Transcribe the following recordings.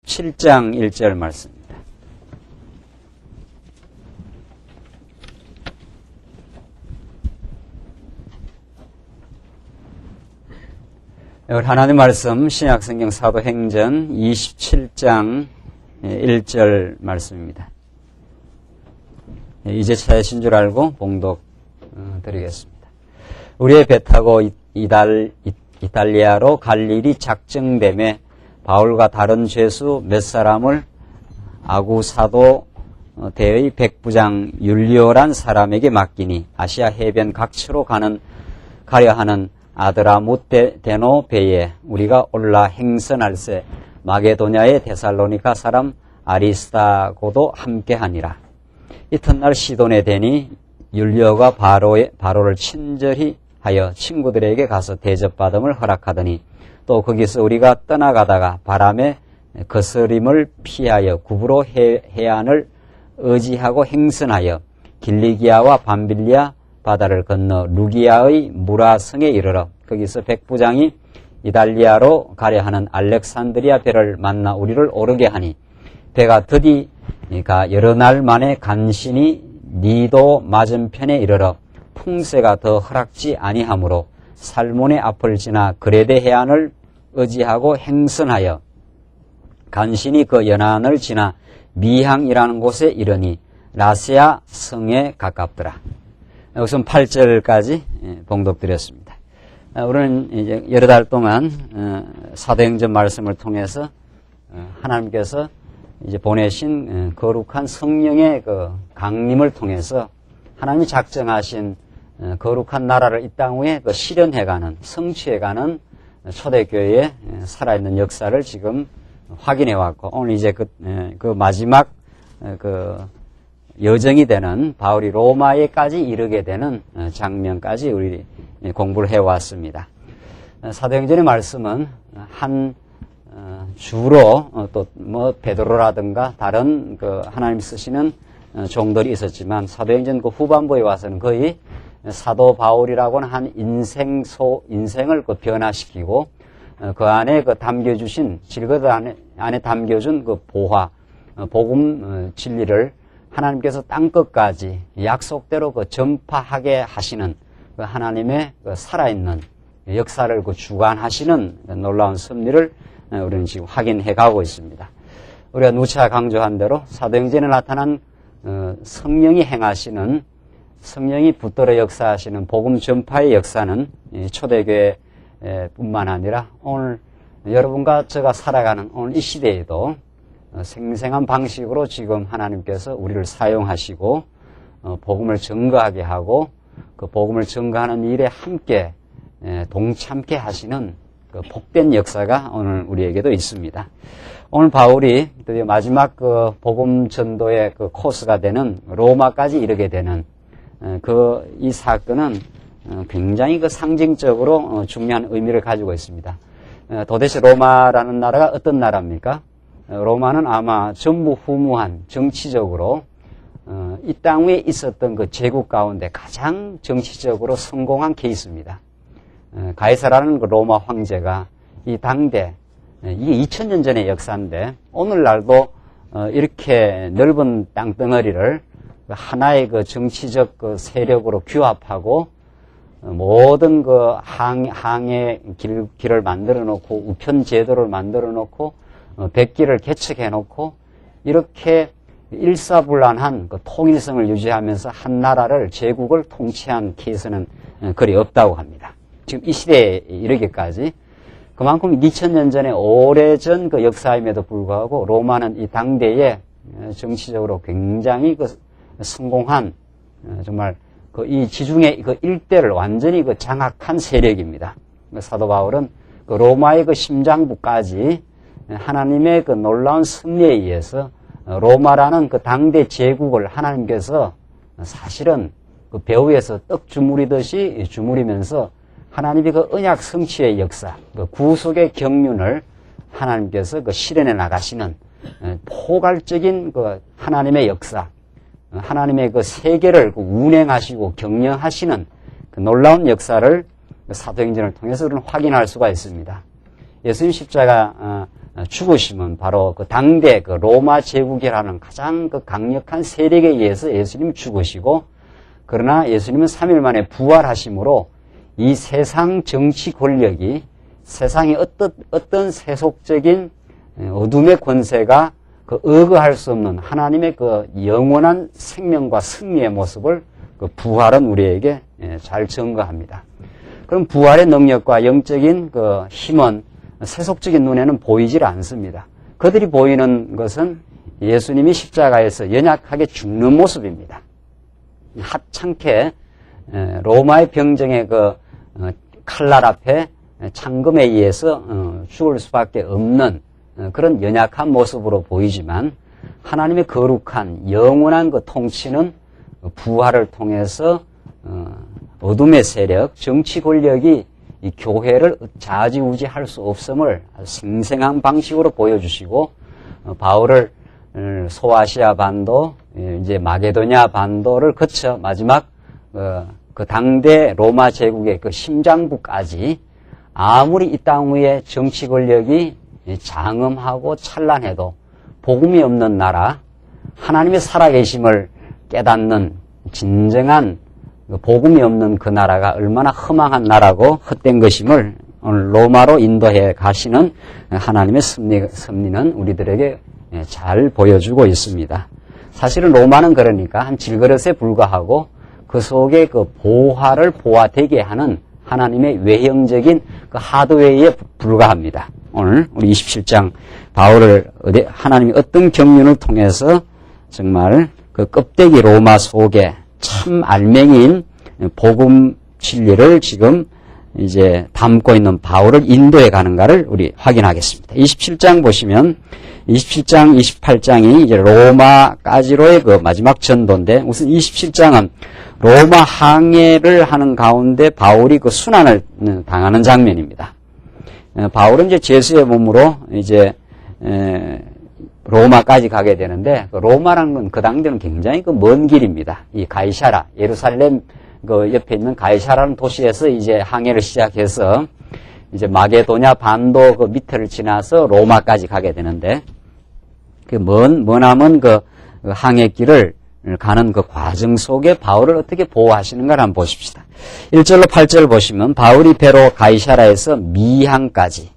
27장 1절 말씀입니다. 하나님 말씀 신약성경 사도행전 27장 1절 말씀입니다. 이제 찾으신 줄 알고 봉독 드리겠습니다. 우리의 배 타고 이탈리아로 갈 일이 작정됨에 바울과 다른 죄수 몇 사람을 아구사도 대의 백부장 율리오란 사람에게 맡기니 아시아 해변 각처로 가려 하는 아드라무테노 배에 우리가 올라 행선할세 마게도냐의 데살로니가 사람 아리스타고도 함께하니라. 이튿날 시돈에 대니 율리오가 바로를 친절히 하여 친구들에게 가서 대접받음을 허락하더니 또 거기서 우리가 떠나가다가 바람에 거스림을 피하여 구부로 해안을 의지하고 행선하여 길리기아와 밤빌리아 바다를 건너 루기아의 무라성에 이르러 거기서 백부장이 이탈리아로 가려 하는 알렉산드리아 배를 만나 우리를 오르게 하니 배가 드디 여러 날 만에 간신히 니도 맞은편에 이르러 풍세가 더 허락지 아니하므로 살몬의 앞을 지나 그레데 해안을 의지하고 행선하여 간신히 그 연안을 지나 미항이라는 곳에 이르니 라세아 성에 가깝더라. 우선 8절까지 봉독드렸습니다. 우리는 이제 여러 달 동안 사도행전 말씀을 통해서 하나님께서 이제 보내신 거룩한 성령의 그 강림을 통해서 하나님이 작정하신 거룩한 나라를 이 땅 위에 그 실현해가는 성취해가는 초대교회의 살아있는 역사를 지금 확인해왔고 오늘 이제 그 마지막 그 여정이 되는 바울이 로마에까지 이르게 되는 장면까지 우리 공부를 해왔습니다. 사도행전의 말씀은 한 주로 또 뭐 베드로라든가 다른 그 하나님 쓰시는 종들이 있었지만 사도행전 그 후반부에 와서는 거의 사도 바울이라고는 한 인생을 그 변화시키고 그 안에 그 담겨주신 질거들 안에 담겨준 그 복음 진리를 하나님께서 땅 끝까지 약속대로 그 전파하게 하시는 그 하나님의 그 살아있는 역사를 그 주관하시는 놀라운 섭리를 우리는 지금 확인해 가고 있습니다. 우리가 누차 강조한 대로 사도행전에 나타난 성령이 행하시는 성령이 붙들어 역사하시는 복음 전파의 역사는 초대교회 뿐만 아니라 오늘 여러분과 제가 살아가는 오늘 이 시대에도 생생한 방식으로 지금 하나님께서 우리를 사용하시고 복음을 증거하게 하고 그 복음을 증거하는 일에 함께 동참케 하시는 그 복된 역사가 오늘 우리에게도 있습니다. 오늘 바울이 드디어 마지막 그 복음 전도의 그 코스가 되는 로마까지 이르게 되는 이 사건은 굉장히 그 상징적으로 중요한 의미를 가지고 있습니다. 도대체 로마라는 나라가 어떤 나라입니까? 로마는 아마 전무후무한 정치적으로 이 땅 위에 있었던 그 제국 가운데 가장 정치적으로 성공한 케이스입니다. 가이사라는 그 로마 황제가 이 당대 이게 2000년 전의 역사인데 오늘날도 이렇게 넓은 땅덩어리를 하나의 그 정치적 그 세력으로 규합하고 모든 그 항해 길을 만들어 놓고 우편 제도를 만들어 놓고 백기를 개척해 놓고 이렇게 일사불란한 그 통일성을 유지하면서 한 나라를 제국을 통치한 케이스는 거의 없다고 합니다. 지금 이 시대에 이르기까지 그만큼 2000년 전에 오래전 그 역사임에도 불구하고 로마는 이 당대에 정치적으로 굉장히 그 성공한 정말 그 이 지중해 그 일대를 완전히 그 장악한 세력입니다. 사도 바울은 그 로마의 그 심장부까지 하나님의 그 놀라운 섭리에 의해서 로마라는 그 당대 제국을 하나님께서 사실은 그 배 위에서 떡 주무리듯이 주무리면서 하나님의 그 언약 성취의 역사, 그 구속의 경륜을 하나님께서 그 실현해 나가시는 포괄적인 그 하나님의 역사, 하나님의 그 세계를 운행하시고 경영하시는 그 놀라운 역사를 사도행전을 통해서 우리는 확인할 수가 있습니다. 예수님 십자가 죽으심은 바로 그 당대 그 로마 제국이라는 가장 그 강력한 세력에 의해서 예수님 죽으시고, 그러나 예수님은 3일 만에 부활하심으로 이 세상 정치 권력이 세상의 어떤 세속적인 어둠의 권세가 그 의거할 수 없는 하나님의 그 영원한 생명과 승리의 모습을 그 부활은 우리에게 잘 증거합니다. 그럼 부활의 능력과 영적인 그 힘은 세속적인 눈에는 보이질 않습니다. 그들이 보이는 것은 예수님이 십자가에서 연약하게 죽는 모습입니다. 하찮게 로마의 병정의 그 칼날 앞에 창검에 의해서 죽을 수밖에 없는 그런 연약한 모습으로 보이지만, 하나님의 거룩한 영원한 그 통치는 부활을 통해서 어둠의 세력, 정치 권력이 이 교회를 좌지우지할 수 없음을 생생한 방식으로 보여주시고, 바울을 소아시아 반도, 이제 마게도냐 반도를 거쳐 마지막 그 당대 로마 제국의 그 심장부까지, 아무리 이 땅 위에 정치 권력이 장엄하고 찬란해도 복음이 없는 나라, 하나님의 살아계심을 깨닫는 진정한 복음이 없는 그 나라가 얼마나 허망한 나라고 헛된 것임을 오늘 로마로 인도해 가시는 하나님의 섭리는 우리들에게 잘 보여주고 있습니다. 사실은 로마는 그러니까 한 질그릇에 불과하고 그 속에 그 보화를 보화되게 하는 하나님의 외형적인 그 하드웨어에 불과합니다. 오늘 우리 27장 바울을 하나님이 어떤 경륜을 통해서 정말 그 껍데기 로마 속에 참 알맹이인 복음 진리를 지금 이제 담고 있는 바울을 인도해 가는가를 우리 확인하겠습니다. 27장 보시면 27장, 28장이 이제 로마까지로의 그 마지막 전도인데, 우선 27장은 로마 항해를 하는 가운데 바울이 그 순환을 당하는 장면입니다. 바울은 이제 제수의 몸으로 이제 로마까지 가게 되는데, 로마라는 건 그 당대는 굉장히 그 먼 길입니다. 이 가이사라, 예루살렘 그 옆에 있는 가이사라는 도시에서 이제 항해를 시작해서 이제 마게도냐 반도 그 밑을 지나서 로마까지 가게 되는데, 그 머나먼 그 항해길을 가는 그 과정 속에 바울을 어떻게 보호하시는가를 한번 보십시다. 1절로 8절 보시면 바울이 배로 가이사라에서 미항까지,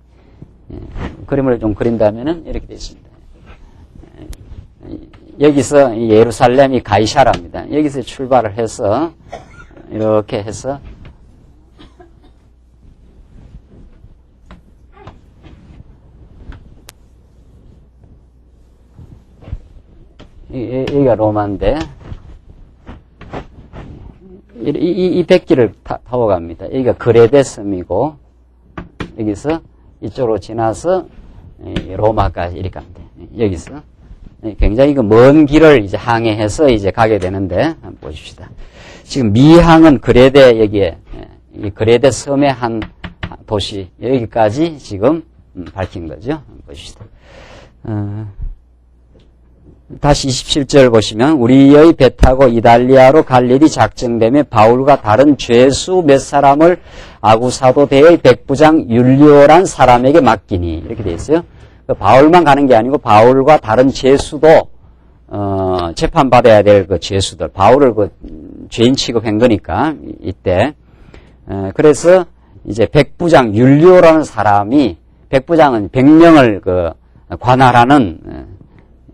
그림을 좀 그린다면은 이렇게 되어 있습니다. 여기서 예루살렘이 가이사라입니다. 여기서 출발을 해서 이렇게 해서 여기가 로마인데, 이 백길을 타고 갑니다. 여기가 그레데 섬이고, 여기서 이쪽으로 지나서 로마까지 이렇게 갑니다. 여기서 굉장히 그 먼 길을 이제 항해해서 이제 가게 되는데, 한번 보십시다. 지금 미항은 그레데, 여기에 이 그레데 섬의 한 도시, 여기까지 지금 밝힌 거죠. 한번 보십시다. 다시 27절 보시면, 우리의 배 타고 이달리아로 갈 일이 작정되며 바울과 다른 죄수 몇 사람을 아구사도대의 백부장 율리오란 사람에게 맡기니, 이렇게 되어 있어요. 바울만 가는 게 아니고 바울과 다른 죄수도 재판받아야 될 그 죄수들, 바울을 그 죄인 취급한 거니까 이때. 그래서 이제 백부장 율리오라는 사람이, 백부장은 100명을 그 관할하는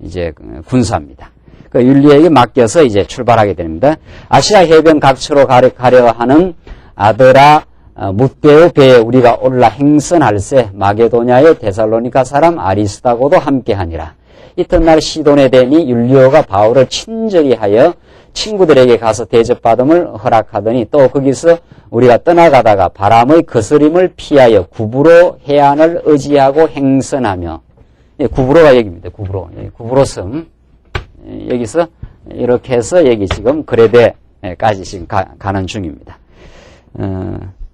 이제 군사입니다. 그 율리에게 맡겨서 이제 출발하게 됩니다. 아시아 해변 각처로 가려 하는 아드라 뭇대의 배에 우리가 올라 행선할세 마게도냐의 데살로니가 사람 아리스다고도 함께하니라. 이튿날 시돈에 대니 율리오가 바울을 친절히 하여 친구들에게 가서 대접받음을 허락하더니, 또 거기서 우리가 떠나가다가 바람의 거스림을 피하여 구브로 해안을 의지하고 행선하며, 구브로가 여기입니다. 구브로. 구브로 섬. 여기서 이렇게 해서 여기 지금 그레데까지 지금 가는 중입니다.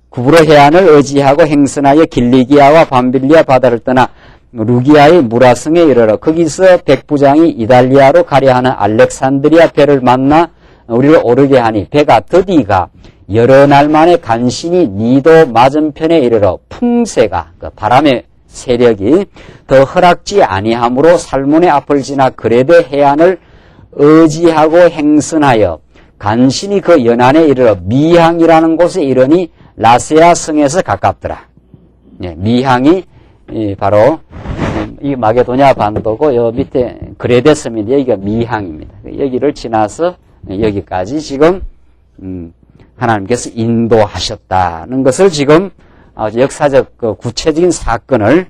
구브로 해안을 의지하고 행선하여 길리기아와 밤빌리아 바다를 떠나 루기아의 무라성에 이르러 거기서 백부장이 이달리아로 가려 하는 알렉산드리아 배를 만나 우리를 오르게 하니, 배가 드디가 여러 날 만에 간신히 니도 맞은편에 이르러 풍세가, 그 바람의 세력이 더 허락지 아니함으로 살몬의 앞을 지나 그레데 해안을 의지하고 행선하여 간신히 그 연안에 이르러 미항이라는 곳에 이르니 라세아 성에서 가깝더라. 예, 미항이 바로 이 마게도냐 반도고 요 밑에 그레데 섬인데 여기가 미항입니다. 여기를 지나서 여기까지 지금 하나님께서 인도하셨다는 것을 지금 아주 역사적 그 구체적인 사건을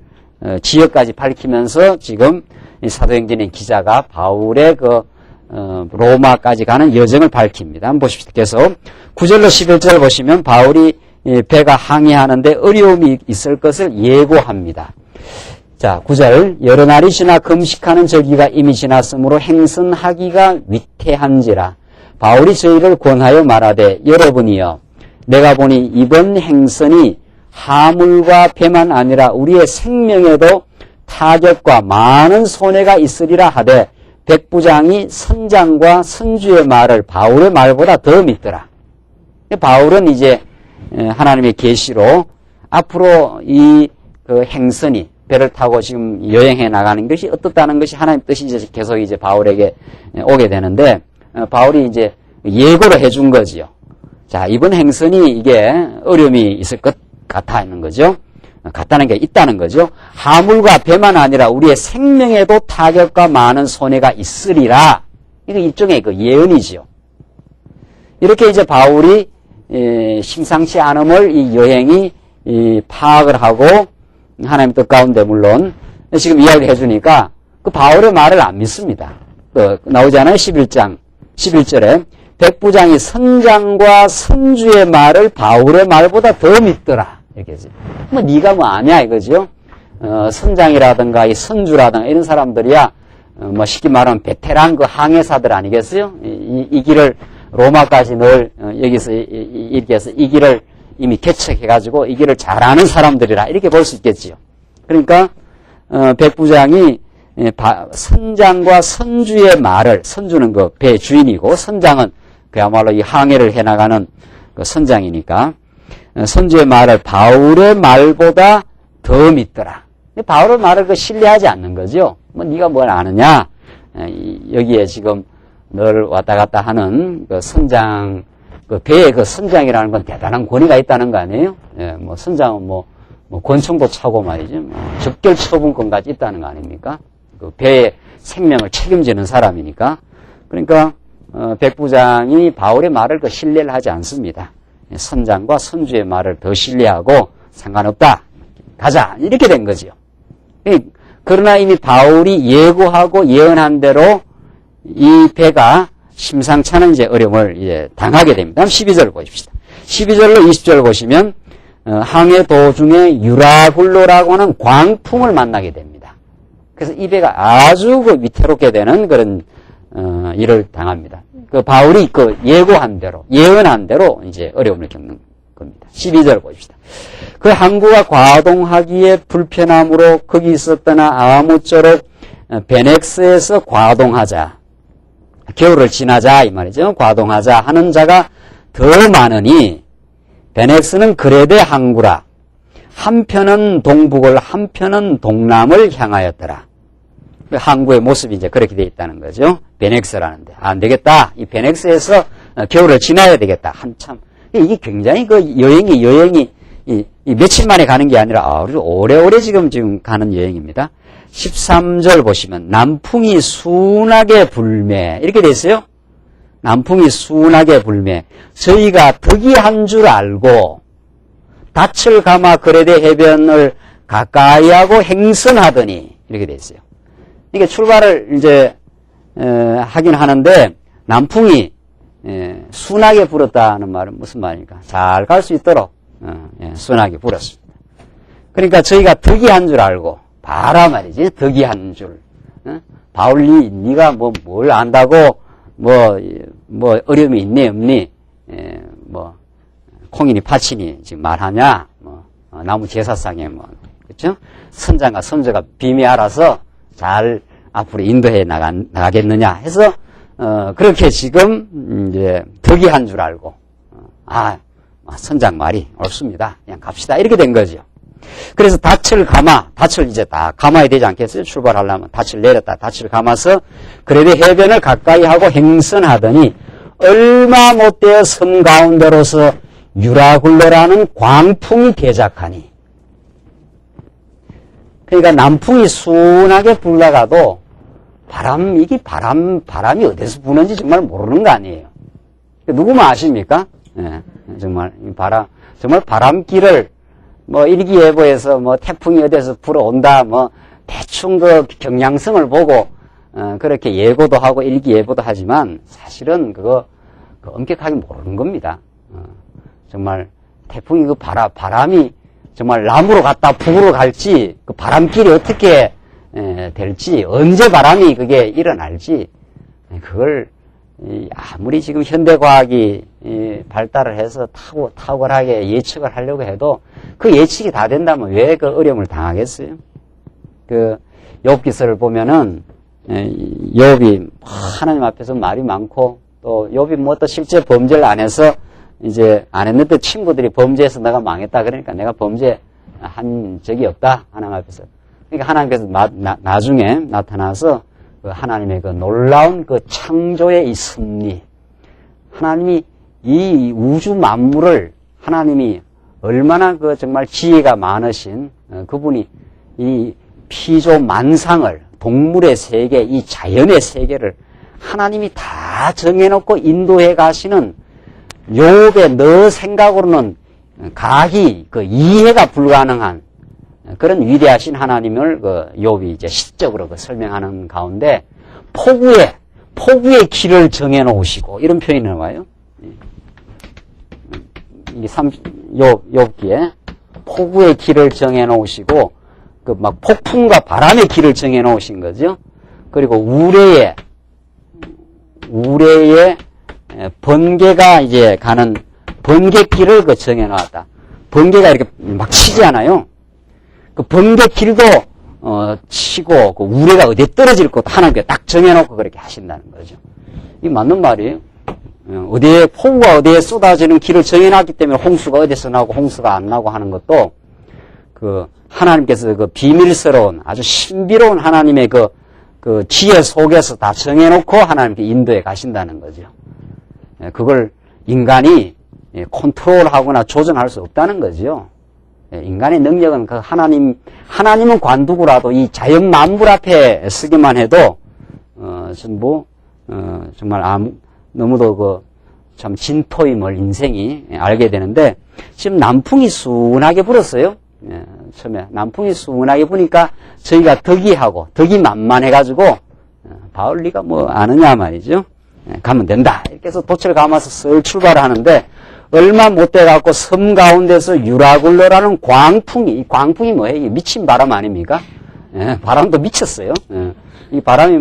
지역까지 밝히면서 지금 이 사도행전의 기자가 바울의 그 로마까지 가는 여정을 밝힙니다. 한번 보십시오. 계속 9절로 11절 보시면 바울이 배가 항해하는데 어려움이 있을 것을 예고합니다. 자, 9절 여러 날이 지나 금식하는 저기가 이미 지났으므로 행선하기가 위태한지라 바울이 저희를 권하여 말하되 여러분이여 내가 보니 이번 행선이 하물과 배만 아니라 우리의 생명에도 타격과 많은 손해가 있으리라 하되 백부장이 선장과 선주의 말을 바울의 말보다 더 믿더라. 바울은 이제 하나님의 계시로 앞으로 이 그 행선이 배를 타고 지금 여행해 나가는 것이 어떻다는 것이 하나님 뜻이 이제 계속 이제 바울에게 오게 되는데 바울이 이제 예고를 해준 거지요. 자, 이번 행선이 이게 어려움이 있을 것 같다는 거죠. 같다는 게 있다는 거죠. 하물과 배만 아니라 우리의 생명에도 타격과 많은 손해가 있으리라. 이거 일종의 그 예언이지요. 이렇게 이제 바울이 심상치 않음을 이 여행이 파악을 하고 하나님 뜻 가운데 물론 지금 이야기를 해주니까 그 바울의 말을 안 믿습니다. 나오잖아요. 11장 11절에 백부장이 선장과 선주의 말을 바울의 말보다 더 믿더라. 이렇게 해서 뭐 네가 뭐 아냐 이거죠. 선장이라든가 이 선주라든가 이런 사람들이야 뭐 쉽게 말하면 베테랑 그 항해사들 아니겠어요? 이 길을 로마까지 늘 여기서 이렇게 해서 이 길을 이미 개척해가지고 이 길을 잘 아는 사람들이라 이렇게 볼 수 있겠지요. 그러니까 백부장이 선장과 선주의 말을 선주는 그 배 주인이고 선장은 그야말로 이 항해를 해나가는 그 선장이니까 선주의 말을 바울의 말보다 더 믿더라. 바울의 말을 그 신뢰하지 않는 거죠. 뭐 네가 뭘 아느냐? 여기에 지금 늘 왔다 갔다 하는 그 선장, 그 배의 그 선장이라는 건 대단한 권위가 있다는 거 아니에요? 예, 뭐 선장은 뭐 권총도 차고 말이죠. 적결 처분권까지 있다는 거 아닙니까? 그 배의 생명을 책임지는 사람이니까. 그러니까 백부장이 바울의 말을 그 신뢰를 하지 않습니다. 선장과 선주의 말을 더 신뢰하고 상관없다. 가자. 이렇게 된 거지요. 그러나 이미 바울이 예고하고 예언한 대로 이 배가 심상치 않은 이제 어려움을 이제 당하게 됩니다. 12절 보십시다. 12절로 20절 보시면 항해 도중에 유라굴로라고 하는 광풍을 만나게 됩니다. 그래서 이 배가 아주 그 위태롭게 되는 그런 일을 당합니다. 그 바울이 그 예고한 대로 예언한 대로 이제 어려움을 겪는 겁니다. 12절 보십시다. 그 항구가 과동하기에 불편함으로 거기 있었더나 아무쪼록 베넥스에서 과동하자. 겨울을 지나자 이 말이죠. 과동하자 하는 자가 더 많으니 베넥스는 그레데 항구라. 한편은 동북을 한편은 동남을 향하였더라. 그 항구의 모습이 이제 그렇게 되어 있다는 거죠. 베넥스라는데 안 되겠다. 이 베넥스에서 겨울을 지나야 되겠다. 한참 이게 굉장히 그 여행이 이 며칠 만에 가는 게 아니라 아주 오래오래 지금 가는 여행입니다. 13절 보시면 남풍이 순하게 불매 이렇게 돼 있어요. 남풍이 순하게 불매 저희가 덕이한 줄 알고 닻을 감아 그레데 해변을 가까이하고 행선하더니 이렇게 돼 있어요. 이게 출발을 이제 하긴 하는데 남풍이 순하게 불었다는 말은 무슨 말입니까? 잘 갈 수 있도록 순하게 불었습니다. 그러니까 저희가 덕이한 줄 알고 봐라 말이지. 덕이한 줄. 바울이 네가 뭘 안다고 뭐 어려움이 있니 없니? 콩이니 파치니 지금 말하냐? 나무 제사상에 그렇죠? 선장과 선조가 비밀 알아서 잘 앞으로 인도해 나가겠느냐 해서 그렇게 지금 이제 덕이한 줄 알고 선장 말이 옳습니다. 그냥 갑시다 이렇게 된 거죠. 그래서 닻을 이제 다 감아야 되지 않겠어요? 출발하려면 닻을 내렸다 닻을 감아서 그래도 해변을 가까이 하고 행선하더니 얼마 못되어 섬 가운데로서 유라굴로라는 광풍이 대작하니. 그러니까 남풍이 순하게 불다가도 바람이 어디서 부는지 정말 모르는 거 아니에요. 누구만 아십니까? 예, 정말 바람길을 일기예보에서 태풍이 어디서 불어온다 대충 그 경향성을 보고 그렇게 예고도 하고 일기예보도 하지만 사실은 그거 엄격하게 모르는 겁니다. 정말 태풍이 바람이 정말 남으로 갔다 북으로 갈지 그 바람길이 어떻게 될지 언제 바람이 그게 일어날지 그걸 아무리 지금 현대과학이 발달을 해서 탁월하게 예측을 하려고 해도 그 예측이 다 된다면 왜 그 어려움을 당하겠어요? 그 욥기서를 보면은 욥이 하나님 앞에서 말이 많고 또 욥이 또 실제 범죄를 안 해서 이제 안 했는데 친구들이 범죄해서 내가 망했다 그러니까 내가 범죄한 적이 없다 하나님 앞에서. 그러니까 하나님께서 나중에 나타나서 그 하나님의 그 놀라운 그 창조의 이 섭리, 하나님이 이 우주 만물을 하나님이 얼마나 그 정말 지혜가 많으신 그분이 이 피조 만상을 동물의 세계, 이 자연의 세계를 하나님이 다 정해놓고 인도해 가시는 욥의 너 생각으로는 가히 그 이해가 불가능한 그런 위대하신 하나님을 그 욥이 이제 시적으로 그 설명하는 가운데 폭우의 길을 정해 놓으시고 이런 표현이 나와요. 이게 욥기에 폭우의 길을 정해 놓으시고 그 막 폭풍과 바람의 길을 정해 놓으신 거죠. 그리고 우레의 번개가 이제 가는 번개길을 그 정해 놨다. 번개가 이렇게 막 치지 않아요. 그 번개길도 치고 그 우레가 어디에 떨어질 것도 하나님께 딱 정해놓고 그렇게 하신다는 거죠. 이 맞는 말이에요. 어디에 폭우가 어디에 쏟아지는 길을 정해놨기 때문에 홍수가 어디서 나고 홍수가 안 나고 하는 것도 그 하나님께서 그 비밀스러운 아주 신비로운 하나님의 그 지혜 속에서 다 정해놓고 하나님께 인도해 가신다는 거죠. 그걸 인간이 컨트롤하거나 조정할 수 없다는 거죠. 인간의 능력은 그 하나님은 관두고라도 이 자연 만물 앞에 서기만 해도 전부 정말 너무도 참 진토임을 인생이 알게 되는데 지금 남풍이 순하게 불었어요. 처음에 남풍이 순하게 부니까 저희가 덕이 만만해가지고 바울 네가 뭐 아느냐 말이죠. 가면 된다. 이렇게 해서 돛을 감아서 썰 출발을 하는데 얼마 못 돼갖고 섬 가운데서 유라굴로라는 이 광풍이 뭐예요? 이게 미친 바람 아닙니까? 바람도 미쳤어요. 이 바람이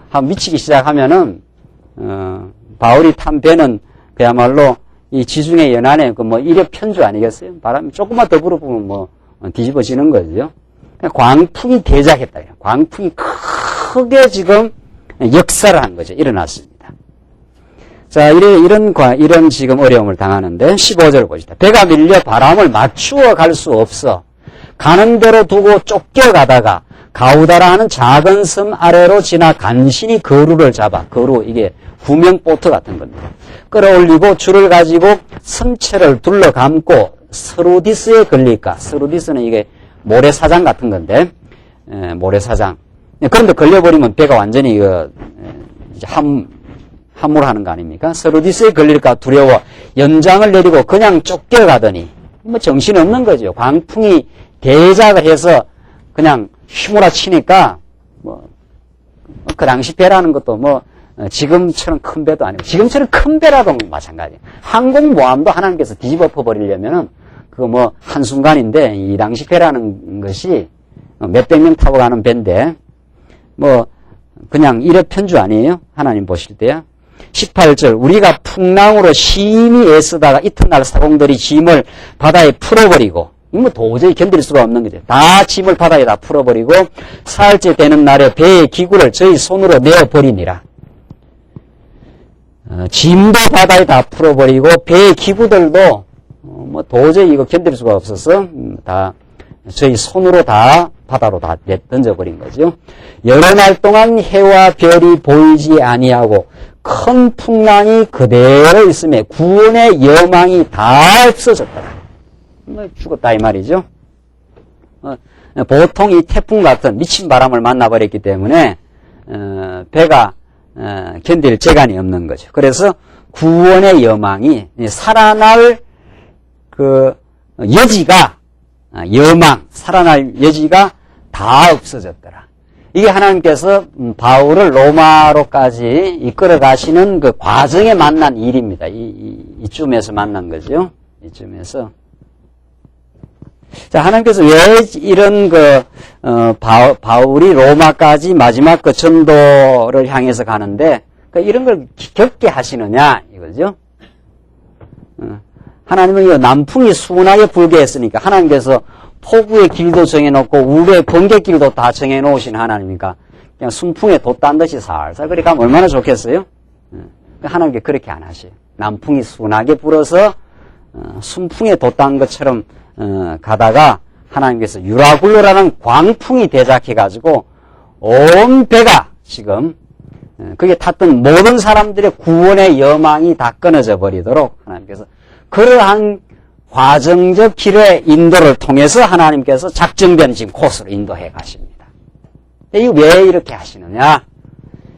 한 미치기 시작하면은 바울이 탄 배는 그야말로 이 지중해 연안에 이력 편주 아니겠어요? 바람이 조금만 더 불어보면 뒤집어지는 거죠. 광풍이 대작했다. 광풍이 크게 지금 역사를 한 거죠. 일어났습니다. 자, 이런 지금 어려움을 당하는데 15절 보시다. 배가 밀려 바람을 맞추어 갈 수 없어 가는 대로 두고 쫓겨가다가 가우다라 하는 작은 섬 아래로 지나 간신히 거루를 잡아 이게 구명보트 같은 겁니다. 끌어올리고 줄을 가지고 섬체를 둘러감고 스루디스에 걸릴까. 스루디스는 이게 모래사장 같은 건데 모래사장. 그런데 걸려버리면 배가 완전히 이제 함몰하는 거 아닙니까? 스루디스에 걸릴까 두려워 연장을 내리고 그냥 쫓겨가더니 정신없는 거죠. 광풍이 대작을 해서 그냥 휘몰아치니까 그 당시 배라는 것도 지금처럼 큰 배도 아니고 지금처럼 큰 배라도 마찬가지예요. 항공모함도 하나님께서 뒤집어 버리려면은 그거 한순간인데 이 당시 배라는 것이 몇백 명 타고 가는 배인데 그냥 일회편주 아니에요? 하나님 보실 때야. 18절 우리가 풍랑으로 심히 애쓰다가 이튿날 사공들이 짐을 바다에 풀어버리고 도저히 견딜 수가 없는 거죠. 다 짐을 바다에 다 풀어버리고 사흘째 되는 날에 배의 기구를 저희 손으로 내어버리니라. 짐도 바다에 다 풀어버리고 배의 기구들도 도저히 이거 견딜 수가 없어서 다 저희 손으로 다 바다로 다 던져버린 거죠. 여러 날 동안 해와 별이 보이지 아니하고 큰 풍랑이 그대로 있음에 구원의 여망이 다 없어졌더라. 죽었다 이 말이죠. 보통 이 태풍 같은 미친 바람을 만나버렸기 때문에 배가 견딜 재간이 없는 거죠. 그래서 구원의 여망이 살아날 그 여지가 살아날 여지가 다 없어졌더라. 이게 하나님께서 바울을 로마로까지 이끌어 가시는 그 과정에 만난 일입니다. 이쯤에서 만난 거죠. 이쯤에서. 자, 하나님께서 왜 이런 바울이 로마까지 마지막 그 전도를 향해서 가는데, 이런 걸 겪게 하시느냐, 이거죠. 하나님은 이 남풍이 순하게 불게 했으니까, 하나님께서 폭우의 길도 정해놓고, 우의 번개길도 다 정해놓으신 하나님이니까, 그냥 순풍에 돛단 듯이 살살 그리 가면 얼마나 좋겠어요? 하나님께 그렇게 안 하셔요. 남풍이 순하게 불어서, 순풍에 돛단 것처럼, 가다가 하나님께서 유라굴로라는 광풍이 대작해가지고 온 배가 지금 그게 탔던 모든 사람들의 구원의 여망이 다 끊어져 버리도록 하나님께서 그러한 과정적 길의 인도를 통해서 하나님께서 작정된 지금 코스로 인도해 가십니다. 이게 왜 이렇게 하시느냐?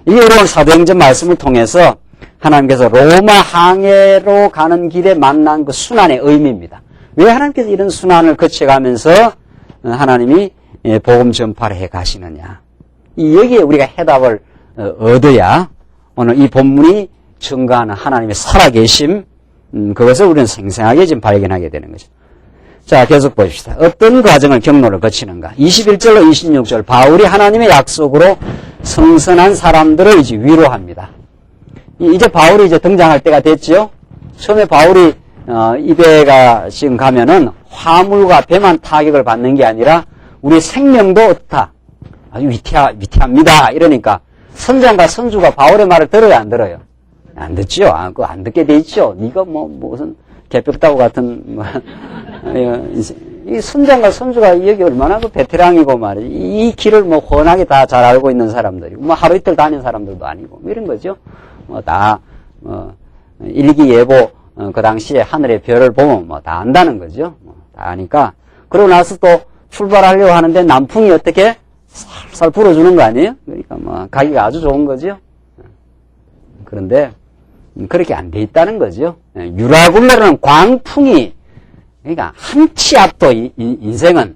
이게 우리가 사도행전 말씀을 통해서 하나님께서 로마 항해로 가는 길에 만난 그 순환의 의미입니다. 왜 하나님께서 이런 순환을 거쳐가면서 하나님이 복음 전파를 해 가시느냐. 여기에 우리가 해답을 얻어야 오늘 이 본문이 증거하는 하나님의 살아계심, 그것을 우리는 생생하게 지금 발견하게 되는 거죠. 자, 계속 보십시다. 어떤 과정을 경로를 거치는가. 21절로 26절 바울이 하나님의 약속으로 성선한 사람들을 이제 위로합니다. 이제 바울이 이제 등장할 때가 됐죠. 처음에 바울이 이 배가 지금 가면은 화물과 배만 타격을 받는 게 아니라 우리 생명도 어떻다? 아주 위태합니다. 이러니까 선장과 선주가 바울의 말을 들어요, 안 들어요? 안 듣죠. 그거 안 듣게 돼 있죠. 네가 무슨 개벽다구 같은 이 선장과 선주가 여기 얼마나 그 베테랑이고 말이지. 이 길을 훤하게 다 잘 알고 있는 사람들이고 하루 이틀 다닌 사람들도 아니고 이런 거죠. 일기예보 그 당시에 하늘의 별을 보면 다 안다는 거죠. 다 아니까. 그러고 나서 또 출발하려고 하는데 남풍이 어떻게 살살 불어주는 거 아니에요? 그러니까 가기가 아주 좋은 거죠. 그런데 그렇게 안 돼 있다는 거죠. 유라굴로라는 광풍이 그러니까 한 치 앞도 인생은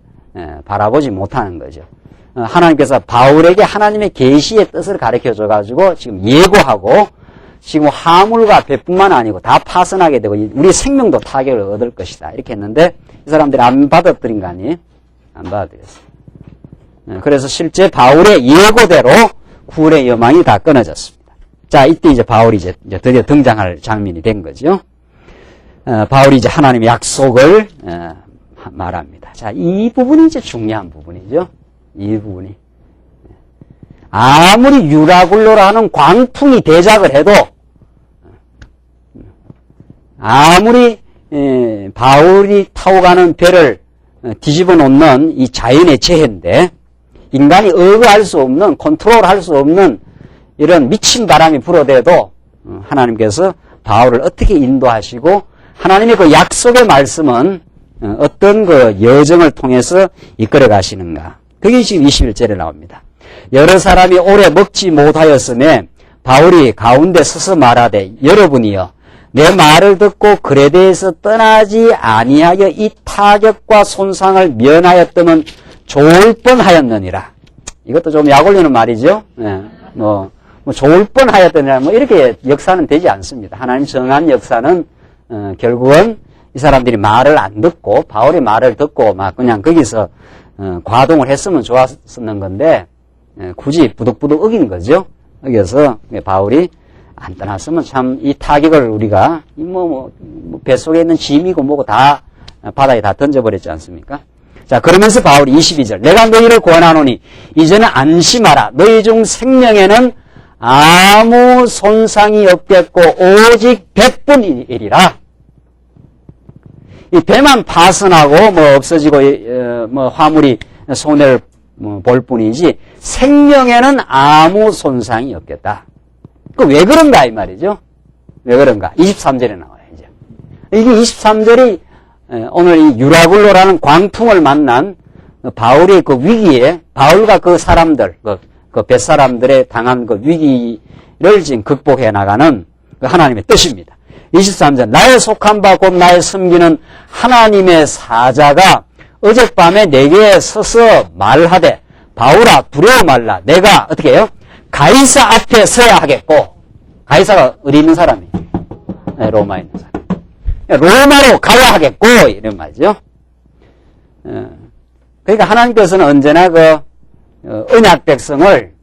바라보지 못하는 거죠. 하나님께서 바울에게 하나님의 계시의 뜻을 가르쳐줘 가지고 지금 예고하고 지금 화물과 배뿐만 아니고 다 파손하게 되고 우리 생명도 타격을 얻을 것이다. 이렇게 했는데 이 사람들이 안 받아들인 거 아니에요? 안 받아들였어요. 그래서 실제 바울의 예고대로 구원의 여망이 다 끊어졌습니다. 자, 이때 이제 바울이 이제 드디어 등장할 장면이 된 거죠. 바울이 이제 하나님의 약속을 말합니다. 자, 이 부분이 이제 중요한 부분이죠. 이 부분이. 아무리 유라굴로라는 광풍이 대작을 해도 아무리 바울이 타고 가는 배를 뒤집어 놓는 이 자연의 재해인데 인간이 억압할 수 없는 컨트롤할 수 없는 이런 미친 바람이 불어대도 하나님께서 바울을 어떻게 인도하시고 하나님의 그 약속의 말씀은 어떤 그 여정을 통해서 이끌어 가시는가. 그게 지금 21절에 나옵니다. 여러 사람이 오래 먹지 못하였음에 바울이 가운데 서서 말하되 여러분이여 내 말을 듣고 그레데에서 떠나지 아니하여 이 타격과 손상을 면하였다면 좋을 뻔하였느니라. 이것도 좀 약 올리는 말이죠. 좋을 뻔하였느니라. 이렇게 역사는 되지 않습니다. 하나님 정한 역사는 결국은 이 사람들이 말을 안 듣고 바울의 말을 듣고 막 그냥 거기서 과동을 했으면 좋았었는 건데 굳이 부득부득 어긴 거죠. 여기서 바울이 안 떠났으면 참 이 타격을 우리가 뱃속에 있는 짐이고 뭐고 다 바다에 다 던져버렸지 않습니까? 자, 그러면서 바울이 22절 내가 너희를 권하노니 이제는 안심하라. 너희 중 생명에는 아무 손상이 없겠고 오직 100분이리라. 이 배만 파손하고 뭐 없어지고 뭐 화물이 손해를 볼 뿐이지 생명에는 아무 손상이 없겠다. 그 왜 그런가 이 말이죠. 왜 그런가? 23절에 나와요. 이제 이게 23절이 오늘 이 유라굴로라는 광풍을 만난 바울의 그 위기에 바울과 그 사람들 그 뱃사람들의 당한 그 위기를 지금 극복해 나가는 그 하나님의 뜻입니다. 23절 나의 속한 바 곧 나의 섬기는 하나님의 사자가 어젯밤에 내게 서서 말하되 바울아 두려워 말라. 내가 어떻게 해요? 가이사 앞에 서야 하겠고. 가이사가 어디 있는 사람이에요? 네, 로마에 있는 사람. 로마로 가야 하겠고 이런 말이죠. 그러니까 하나님께서는 언제나 그 언약 백성을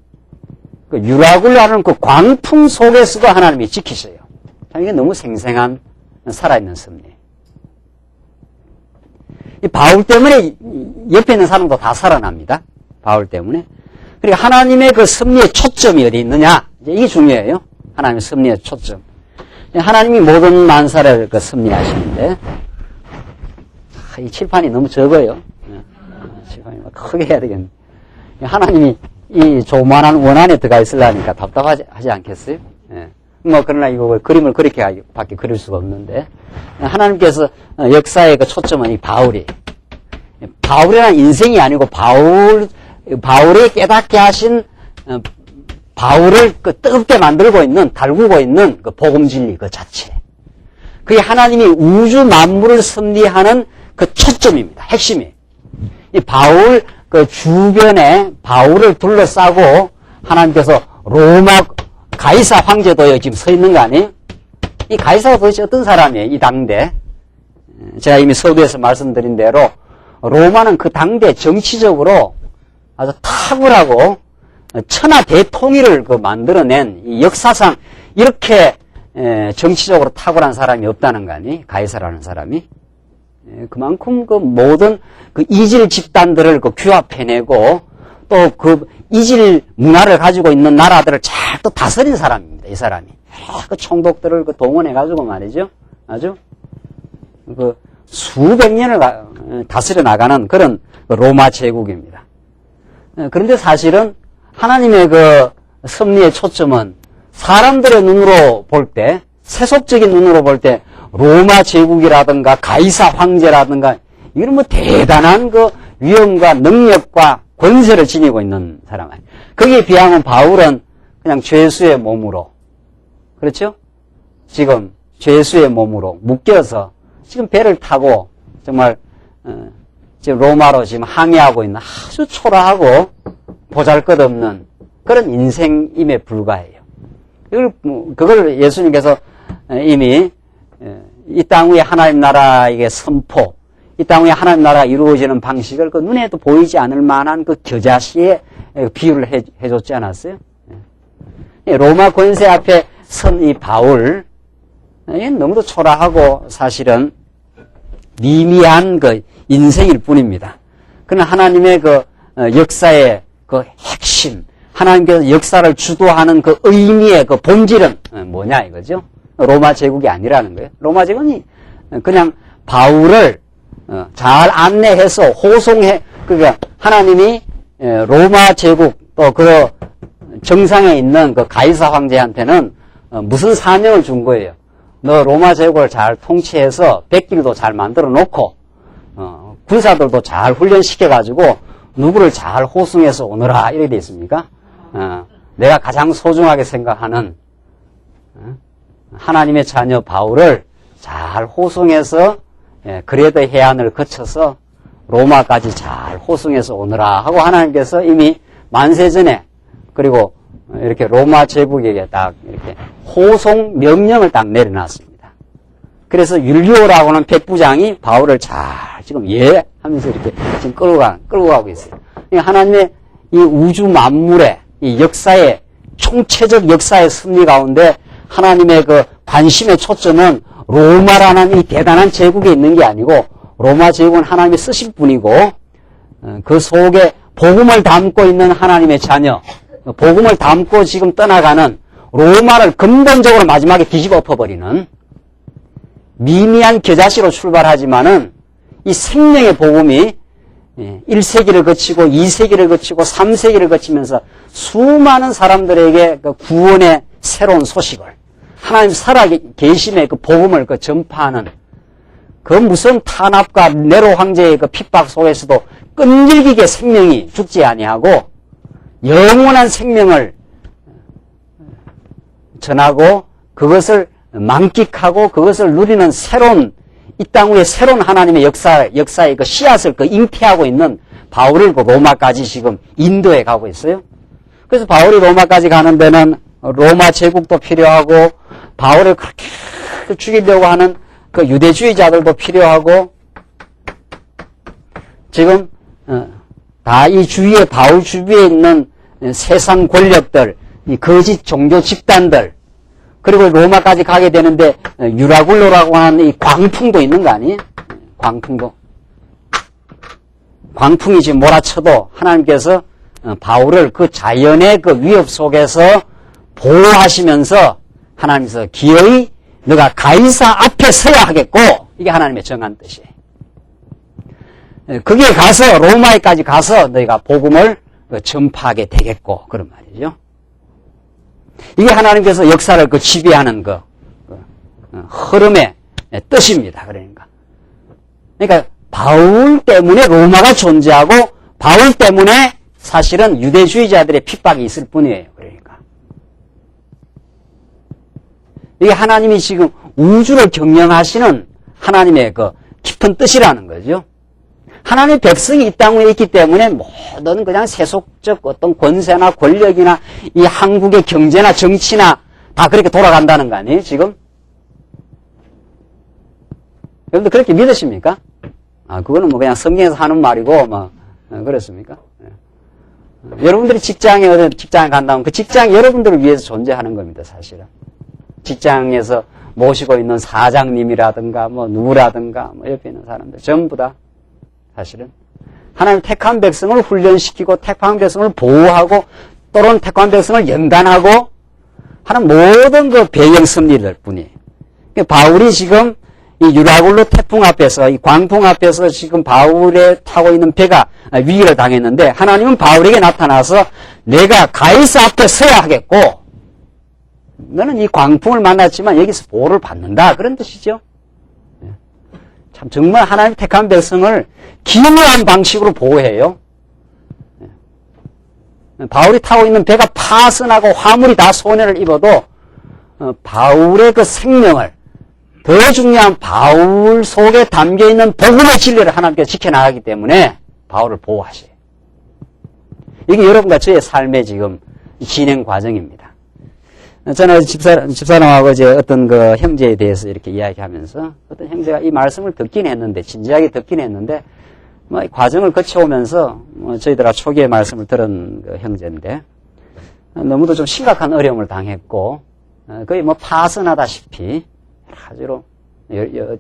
그 유라굴로라는 그 광풍 속에서도 하나님이 지키셔요. 이게 너무 생생한 살아있는 섭리예요. 이 바울 때문에 옆에 있는 사람도 다 살아납니다. 바울 때문에. 그러니까 하나님의 그 섭리의 초점이 어디 있느냐? 이게 중요해요. 하나님의 섭리의 초점. 하나님이 모든 만사를 그 섭리하시는데, 이 칠판이 너무 적어요. 칠판이 크게 해야 되겠네. 하나님이 이 조만한 원 안에 들어가 있으려니까 답답하지 않겠어요? 뭐, 그러나 이거 그림을 그렇게 밖에 그릴 수가 없는데, 하나님께서 역사의 그 초점은 이 바울이라는 인생이 아니고 바울이 깨닫게 하신 바울을 그 뜨겁게 만들고 있는, 달구고 있는 그 복음 진리 그 자체. 그게 하나님이 우주 만물을 섭리하는 그 초점입니다. 핵심이. 이 바울 그 주변에 바울을 둘러싸고 하나님께서 로마 가이사 황제도 여기 지금 서 있는 거 아니에요? 이 가이사가 도대체 어떤 사람이에요? 이 당대. 제가 이미 서두에서 말씀드린 대로 로마는 그 당대 정치적으로 아주 탁월하고 천하 대통일을 그 만들어낸 이 역사상 이렇게 정치적으로 탁월한 사람이 없다는 거 아니에요? 가이사라는 사람이. 그만큼 그 모든 그 이질 집단들을 그 규합해내고 또 그 이질 문화를 가지고 있는 나라들을 잘 또 다스린 사람입니다. 이 사람이. 그 총독들을 그 동원해가지고 말이죠. 아주 그 수백 년을 다스려 나가는 그런 로마 제국입니다. 그런데 사실은 하나님의 그 섭리의 초점은 사람들의 눈으로 볼 때, 세속적인 눈으로 볼 때 로마 제국이라든가 가이사 황제라든가 이런 뭐 대단한 그 위엄과 능력과 권세를 지니고 있는 사람 아니에요. 거기에 비하면 바울은 그냥 죄수의 몸으로, 그렇죠? 지금 죄수의 몸으로 묶여서 지금 배를 타고 정말 지금 로마로 지금 항해하고 있는 아주 초라하고 보잘것없는 그런 인생임에 불과해요. 그걸 예수님께서 이미 이 땅 위에 하나님 나라에게 선포, 이 땅 위에 하나님 나라가 이루어지는 방식을 그 눈에도 보이지 않을 만한 그 겨자씨에 비유를 해줬지 않았어요? 로마 권세 앞에 선 이 바울, 너무도 초라하고 사실은 미미한 그 인생일 뿐입니다. 그러나 하나님의 그 역사의 그 핵심, 하나님께서 역사를 주도하는 그 의미의 그 본질은 뭐냐 이거죠? 로마 제국이 아니라는 거예요. 로마 제국이 그냥 바울을 잘 안내해서 호송해, 그러니까 하나님이 로마 제국 또 그 정상에 있는 그 가이사 황제한테는 무슨 사명을 준 거예요? 너 로마 제국을 잘 통치해서 백길도 잘 만들어 놓고 군사들도 잘 훈련시켜가지고 누구를 잘 호송해서 오너라 이렇게 돼 있습니까? 내가 가장 소중하게 생각하는 하나님의 자녀 바울을 잘 호송해서 그레데 해안을 거쳐서 로마까지 잘 호송해서 오너라 하고 하나님께서 이미 만세전에 그리고 이렇게 로마 제국에게 딱 이렇게 호송 명령을 딱 내려놨습니다. 그래서 율리오라고는 백부장이 바울을 잘 지금 하면서 이렇게 지금 끌고 가고 있어요. 하나님의 이 우주 만물의 이 역사의 총체적 역사의 섭리 가운데 하나님의 그 관심의 초점은 로마라는 이 대단한 제국에 있는 게 아니고 로마 제국은 하나님이 쓰실 분이고 그 속에 복음을 담고 있는 하나님의 자녀, 복음을 담고 지금 떠나가는 로마를 근본적으로 마지막에 뒤집어 엎어버리는 미미한 겨자씨로 출발하지만은 이 생명의 복음이 1세기를 거치고 2세기를 거치고 3세기를 거치면서 수많은 사람들에게 그 구원의 새로운 소식을 하나님 살아계심의 그 복음을 그 전파하는 그 무슨 탄압과 네로 황제의 그 핍박 속에서도 끈질기게 생명이 죽지 아니하고 영원한 생명을 전하고 그것을 만끽하고 그것을 누리는 새로운 이 땅 위에 새로운 하나님의 역사의 그 씨앗을 그 잉태하고 있는 바울을 그 로마까지 지금 인도에 가고 있어요. 그래서 바울이 로마까지 가는 데는 로마 제국도 필요하고 바울을 그렇게 죽이려고 하는 그 유대주의자들도 필요하고 지금 다 이 주위에 바울 주위에 있는 세상 권력들, 이 거짓 종교 집단들 그리고 로마까지 가게 되는데 유라굴로라고 하는 이 광풍도 있는 거 아니에요? 광풍도. 광풍이 지금 몰아쳐도 하나님께서 바울을 그 자연의 그 위협 속에서 보호하시면서 하나님께서 기어이 너가 가이사 앞에 서야 하겠고 이게 하나님의 정한 뜻이에요. 거기에 가서 로마에까지 가서 너희가 복음을 전파하게 되겠고 그런 말이죠. 이게 하나님께서 역사를 그 지배하는 그 흐름의 뜻입니다. 그러니까 바울 때문에 로마가 존재하고 바울 때문에 사실은 유대주의자들의 핍박이 있을 뿐이에요. 그러니까 이게 하나님이 지금 우주를 경영하시는 하나님의 그 깊은 뜻이라는 거죠. 하나님의 백성이 이 땅 위에 있기 때문에 모든 그냥 세속적 어떤 권세나 권력이나 이 한국의 경제나 정치나 다 그렇게 돌아간다는 거 아니에요, 지금? 여러분들 그렇게 믿으십니까? 그거는 뭐 그냥 성경에서 하는 말이고, 그렇습니까? 여러분들이 직장에 간다면 그 직장이 여러분들을 위해서 존재하는 겁니다, 사실은. 직장에서 모시고 있는 사장님이라든가, 누구라든가, 옆에 있는 사람들, 전부 다. 사실은 하나님 택한 백성을 훈련시키고 택한 백성을 보호하고 또는 택한 백성을 연단하고 하는 모든 그 배경 섭리들 뿐이에요. 바울이 지금 이 유라굴로 태풍 앞에서 이 광풍 앞에서 지금 바울에 타고 있는 배가 위기를 당했는데 하나님은 바울에게 나타나서 내가 가이사 앞에 서야 하겠고 너는 이 광풍을 만났지만 여기서 보호를 받는다 그런 뜻이죠. 참 정말 하나님 택한 백성을 기묘한 방식으로 보호해요. 바울이 타고 있는 배가 파손하고 화물이 다 손해를 입어도 바울의 그 생명을 더 중요한 바울 속에 담겨있는 복음의 진리를 하나님께서 지켜나가기 때문에 바울을 보호하셔요. 이게 여러분과 저의 삶의 지금 진행 과정입니다. 저는 집사람하고 이제 어떤 그 형제에 대해서 이렇게 이야기하면서 어떤 형제가 이 말씀을 듣긴 했는데, 진지하게 듣긴 했는데, 이 과정을 거쳐오면서 저희들아 초기에 말씀을 들은 그 형제인데, 너무도 좀 심각한 어려움을 당했고, 거의 파선하다시피, 아주로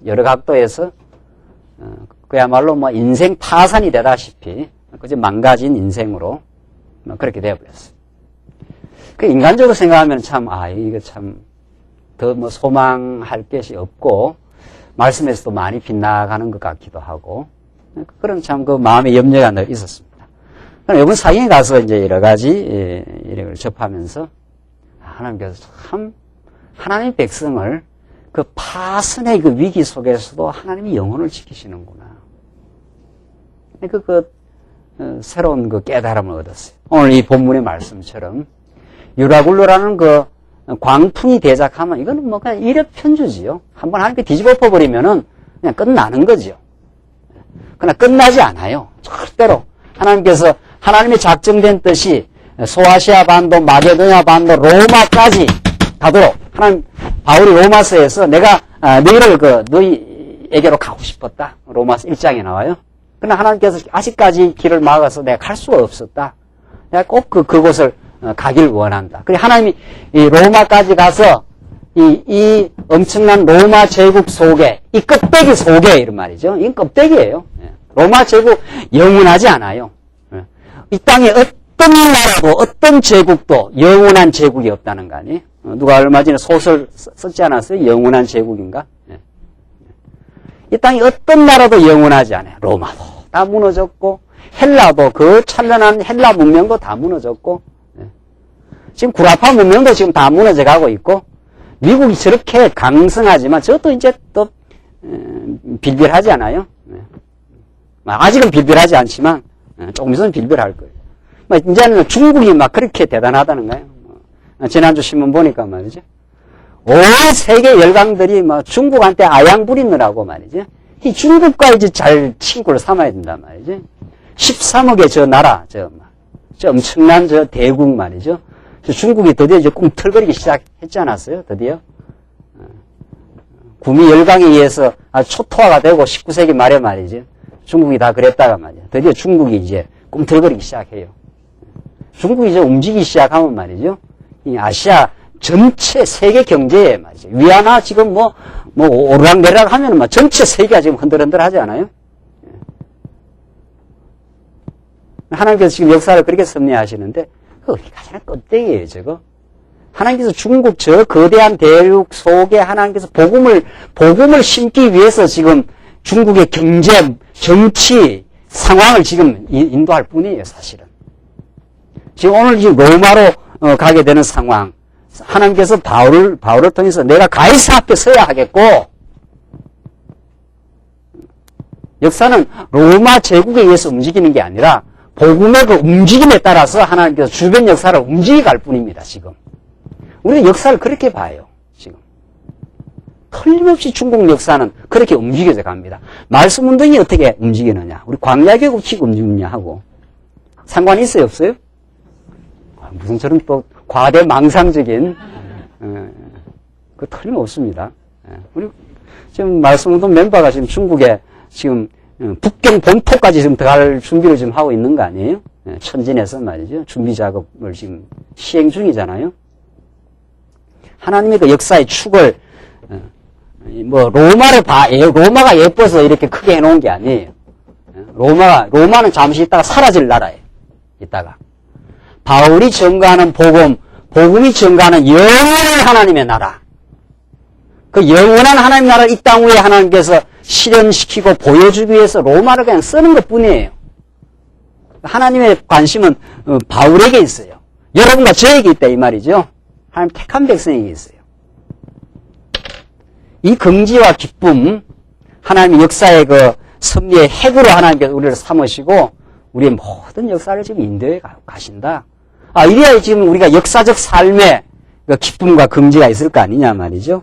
여러 각도에서, 그야말로 인생 파산이 되다시피, 그저 망가진 인생으로 그렇게 되어버렸어요. 그 인간적으로 생각하면 참, 이거 참, 더 소망할 것이 없고, 말씀에서도 많이 빗나가는 것 같기도 하고, 그런 참 그 마음의 염려가 늘 있었습니다. 이번 사경에 가서 이제 여러 가지, 이런 걸 접하면서, 하나님께서 참, 하나님의 백성을 그 파선의 그 위기 속에서도 하나님이 영혼을 지키시는구나. 새로운 그 깨달음을 얻었어요. 오늘 이 본문의 말씀처럼, 유라굴로라는 그 광풍이 대작하면 이거는 그냥 일엽편주지요. 한번 하나님께 뒤집어 버리면은 그냥 끝나는 거지요. 그러나 끝나지 않아요. 절대로. 하나님께서 하나님의 작정된 뜻이 소아시아 반도, 마게도냐 반도, 로마까지 가도록 바울이 로마서에서 내가 너희를 너희에게로 가고 싶었다. 로마서 1장에 나와요. 그러나 하나님께서 아직까지 길을 막아서 내가 갈 수가 없었다. 내가 꼭 그곳을 가길 원한다. 그래 하나님이 이 로마까지 가서 이 엄청난 로마 제국 속에 이 껍데기 속에 이런 말이죠. 이건 껍데기예요. 로마 제국 영원하지 않아요. 이 땅에 어떤 나라도 어떤 제국도 영원한 제국이 없다는 거 아니에요? 누가 얼마 전에 소설 썼지 않았어요? 영원한 제국인가? 이 땅이 어떤 나라도 영원하지 않아요. 로마도 다 무너졌고, 헬라도 그 찬란한 헬라 문명도 다 무너졌고, 지금 구라파 문명도 지금 다 무너져 가고 있고, 미국이 저렇게 강성하지만 저것도 이제 또 빌빌하지 않아요. 아직은 빌빌하지 않지만 조금 있으면 빌빌할 거예요. 이제는 중국이 막 그렇게 대단하다는 거예요. 지난주 신문 보니까 말이죠. 온 세계 열강들이 막 중국한테 아양 부리느라고 말이죠. 이 중국과 이제 잘 친구를 삼아야 된단 말이죠. 13억의 저 나라, 저 엄청난 저 대국 말이죠. 중국이 드디어 이제 꿈틀거리기 시작했지 않았어요? 드디어. 구미 열강에 의해서 초토화가 되고 19세기 말에 말이죠. 중국이 다 그랬다가 말이죠. 드디어 중국이 이제 꿈틀거리기 시작해요. 중국이 이제 움직이기 시작하면 말이죠. 이 아시아 전체 세계 경제에 말이죠. 위안화 지금 오르락내리락 하면은 막 전체 세계가 지금 흔들흔들 하지 않아요? 하나님께서 지금 역사를 그렇게 섭리하시는데, 어디 가장 껍데기예요, 저거. 하나님께서 중국 저 거대한 대륙 속에 하나님께서 복음을 심기 위해서 지금 중국의 경제, 정치 상황을 지금 인도할 뿐이에요, 사실은. 지금 오늘 지금 로마로 가게 되는 상황. 하나님께서 바울을 통해서 내가 가이사 앞에 서야 하겠고, 역사는 로마 제국에 의해서 움직이는 게 아니라 복음의 그 움직임에 따라서 하나님께서 주변 역사를 움직여 갈 뿐입니다, 지금. 우리는 역사를 그렇게 봐요, 지금. 틀림없이 중국 역사는 그렇게 움직여져 갑니다. 말씀 운동이 어떻게 움직이느냐. 우리 광야교육 어떻게 움직이느냐 하고. 상관이 있어요, 없어요? 무슨 저런 또 과대망상적인, 그 틀림없습니다. 우리 지금 말씀 운동 멤버가 지금 중국에 지금 북경 본토까지 지금 들어갈 준비를 지금 하고 있는 거 아니에요? 천진에서 말이죠. 준비 작업을 지금 시행 중이잖아요. 하나님의 그 역사의 축을, 로마가 예뻐서 이렇게 크게 해놓은 게 아니에요. 로마는 잠시 있다가 사라질 나라예요. 이따가. 바울이 전가하는 복음이 전가하는 영원한 하나님의 나라. 그 영원한 하나님 나라를 이 땅 위에 하나님께서 실현시키고 보여주기 위해서 로마를 그냥 쓰는 것 뿐이에요. 하나님의 관심은 바울에게 있어요. 여러분과 저에게 있다 이 말이죠. 하나님 택한 백성에게 있어요. 이 긍지와 기쁨, 하나님의 역사의 그 섭리의 핵으로 하나님께서 우리를 삼으시고 우리의 모든 역사를 지금 인도해 가신다. 이래야 지금 우리가 역사적 삶에 그 기쁨과 긍지가 있을 거 아니냐 말이죠.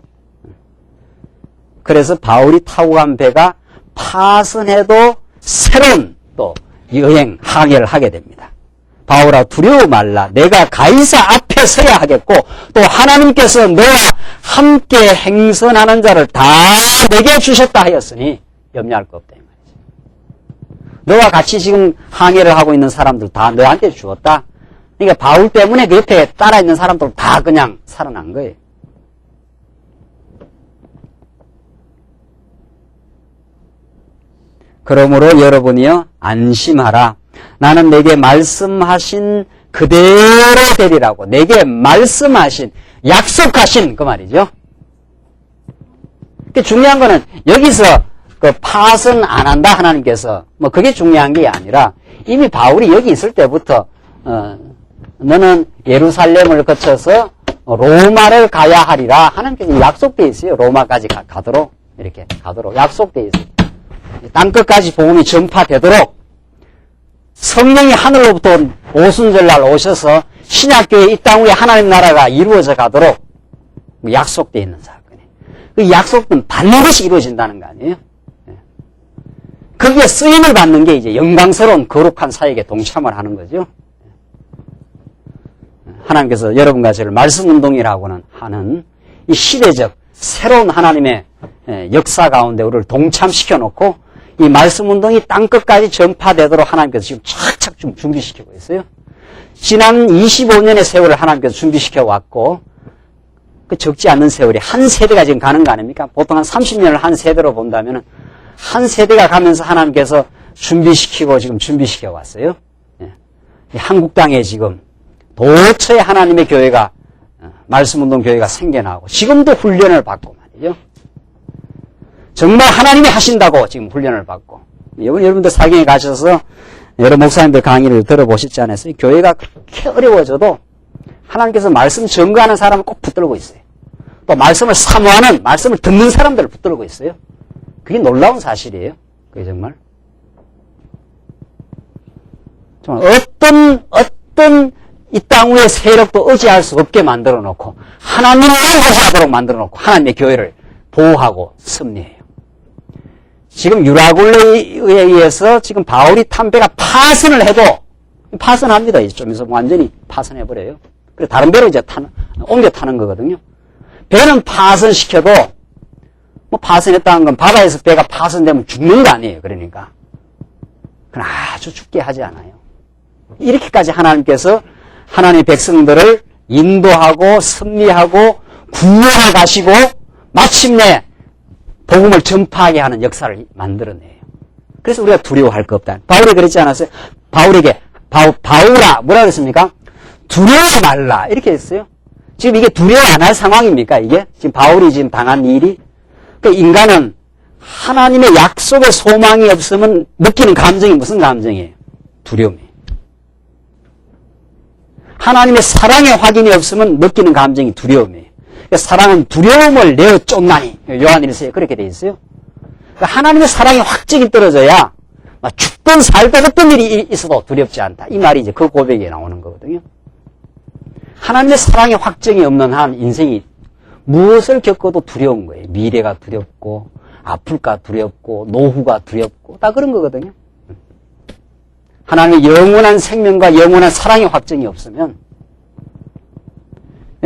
그래서 바울이 타고 간 배가 파선해도 새로운 또 여행, 항해를 하게 됩니다. 바울아 두려워 말라. 내가 가이사 앞에 서야 하겠고 또 하나님께서 너와 함께 행선하는 자를 다 내게 주셨다 하였으니 염려할 거 없다 이 말이죠. 너와 같이 지금 항해를 하고 있는 사람들 다 너한테 주었다. 그러니까 바울 때문에 그 옆에 따라 있는 사람들 다 그냥 살아난 거예요. 그러므로 여러분이요 안심하라. 나는 내게 말씀하신 그대로 되리라고. 내게 말씀하신 약속하신 그 말이죠. 중요한 거는 여기서 그 파선 안 한다 하나님께서 그게 중요한 게 아니라 이미 바울이 여기 있을 때부터 너는 예루살렘을 거쳐서 로마를 가야 하리라 하나님께서 약속돼 있어요. 로마까지 가도록 이렇게 가도록 약속돼 있어요. 땅끝까지 복음이 전파되도록 성령이 하늘로부터 오순절날 오셔서 신약교회 이 땅 위에 하나님 나라가 이루어져 가도록 약속되어 있는 사건이에요. 그 약속은 받는 것이 이루어진다는 거 아니에요? 거기에 쓰임을 받는 게 이제 영광스러운 거룩한 사역에 동참을 하는 거죠. 하나님께서 여러분과 저를 말씀운동이라고는 하는 이 시대적 새로운 하나님의 역사 가운데 우리를 동참시켜 놓고 이 말씀운동이 땅끝까지 전파되도록 하나님께서 지금 착착 좀 준비시키고 있어요. 지난 25년의 세월을 하나님께서 준비시켜 왔고 그 적지 않는 세월이 한 세대가 지금 가는 거 아닙니까? 보통 한 30년을 한 세대로 본다면 한 세대가 가면서 하나님께서 준비시키고 지금 준비시켜 왔어요. 한국 땅에 지금 도처에 하나님의 교회가 말씀운동 교회가 생겨나고 지금도 훈련을 받고 말이죠. 정말 하나님이 하신다고 지금 훈련을 받고. 여러분들 사경에 가셔서 여러 목사님들 강의를 들어보셨지 않았어요? 교회가 그렇게 어려워져도 하나님께서 말씀 전가하는 사람을 꼭 붙들고 있어요. 또 말씀을 사모하는, 말씀을 듣는 사람들을 붙들고 있어요. 그게 놀라운 사실이에요. 그게 정말. 어떤 이 땅 위의 세력도 의지할 수 없게 만들어 놓고, 하나님만 의지하도록 만들어 놓고, 하나님의 교회를 보호하고 섭리해요. 지금 유라굴레에 의해서 지금 바울이 탄 배가 파선을 해도, 파선합니다. 좀 있으면 완전히 파선해버려요. 그리고 다른 배로 이제 옮겨 타는 거거든요. 배는 파선시켜도, 뭐 파선했다는 건 바다에서 배가 파선되면 죽는 거 아니에요. 그러니까. 그건 아주 죽게 하지 않아요. 이렇게까지 하나님께서 하나님의 백성들을 인도하고 섭리하고 구원해 가시고 마침내 복음을 전파하게 하는 역사를 만들어내요. 그래서 우리가 두려워할 거 없다. 바울이 그랬지 않았어요? 바울에게 바울아 뭐라 그랬습니까? 두려워 말라 이렇게 했어요. 지금 이게 두려워 안 할 상황입니까? 이게 지금 바울이 지금 당한 일이. 그러니까 인간은 하나님의 약속의 소망이 없으면 느끼는 감정이 무슨 감정이에요? 두려움이에요. 하나님의 사랑의 확인이 없으면 느끼는 감정이 두려움이에요. 그러니까 사랑은 두려움을 내어 쫓나니 요한일서에 그렇게 돼 있어요. 그러니까 하나님의 사랑의 확증이 떨어져야 죽든 살든 어떤 일이 있어도 두렵지 않다. 이 말이 이제 그 고백에 나오는 거거든요. 하나님의 사랑의 확증이 없는 한 인생이 무엇을 겪어도 두려운 거예요. 미래가 두렵고 아플까 두렵고 노후가 두렵고 다 그런 거거든요. 하나님의 영원한 생명과 영원한 사랑의 확증이 없으면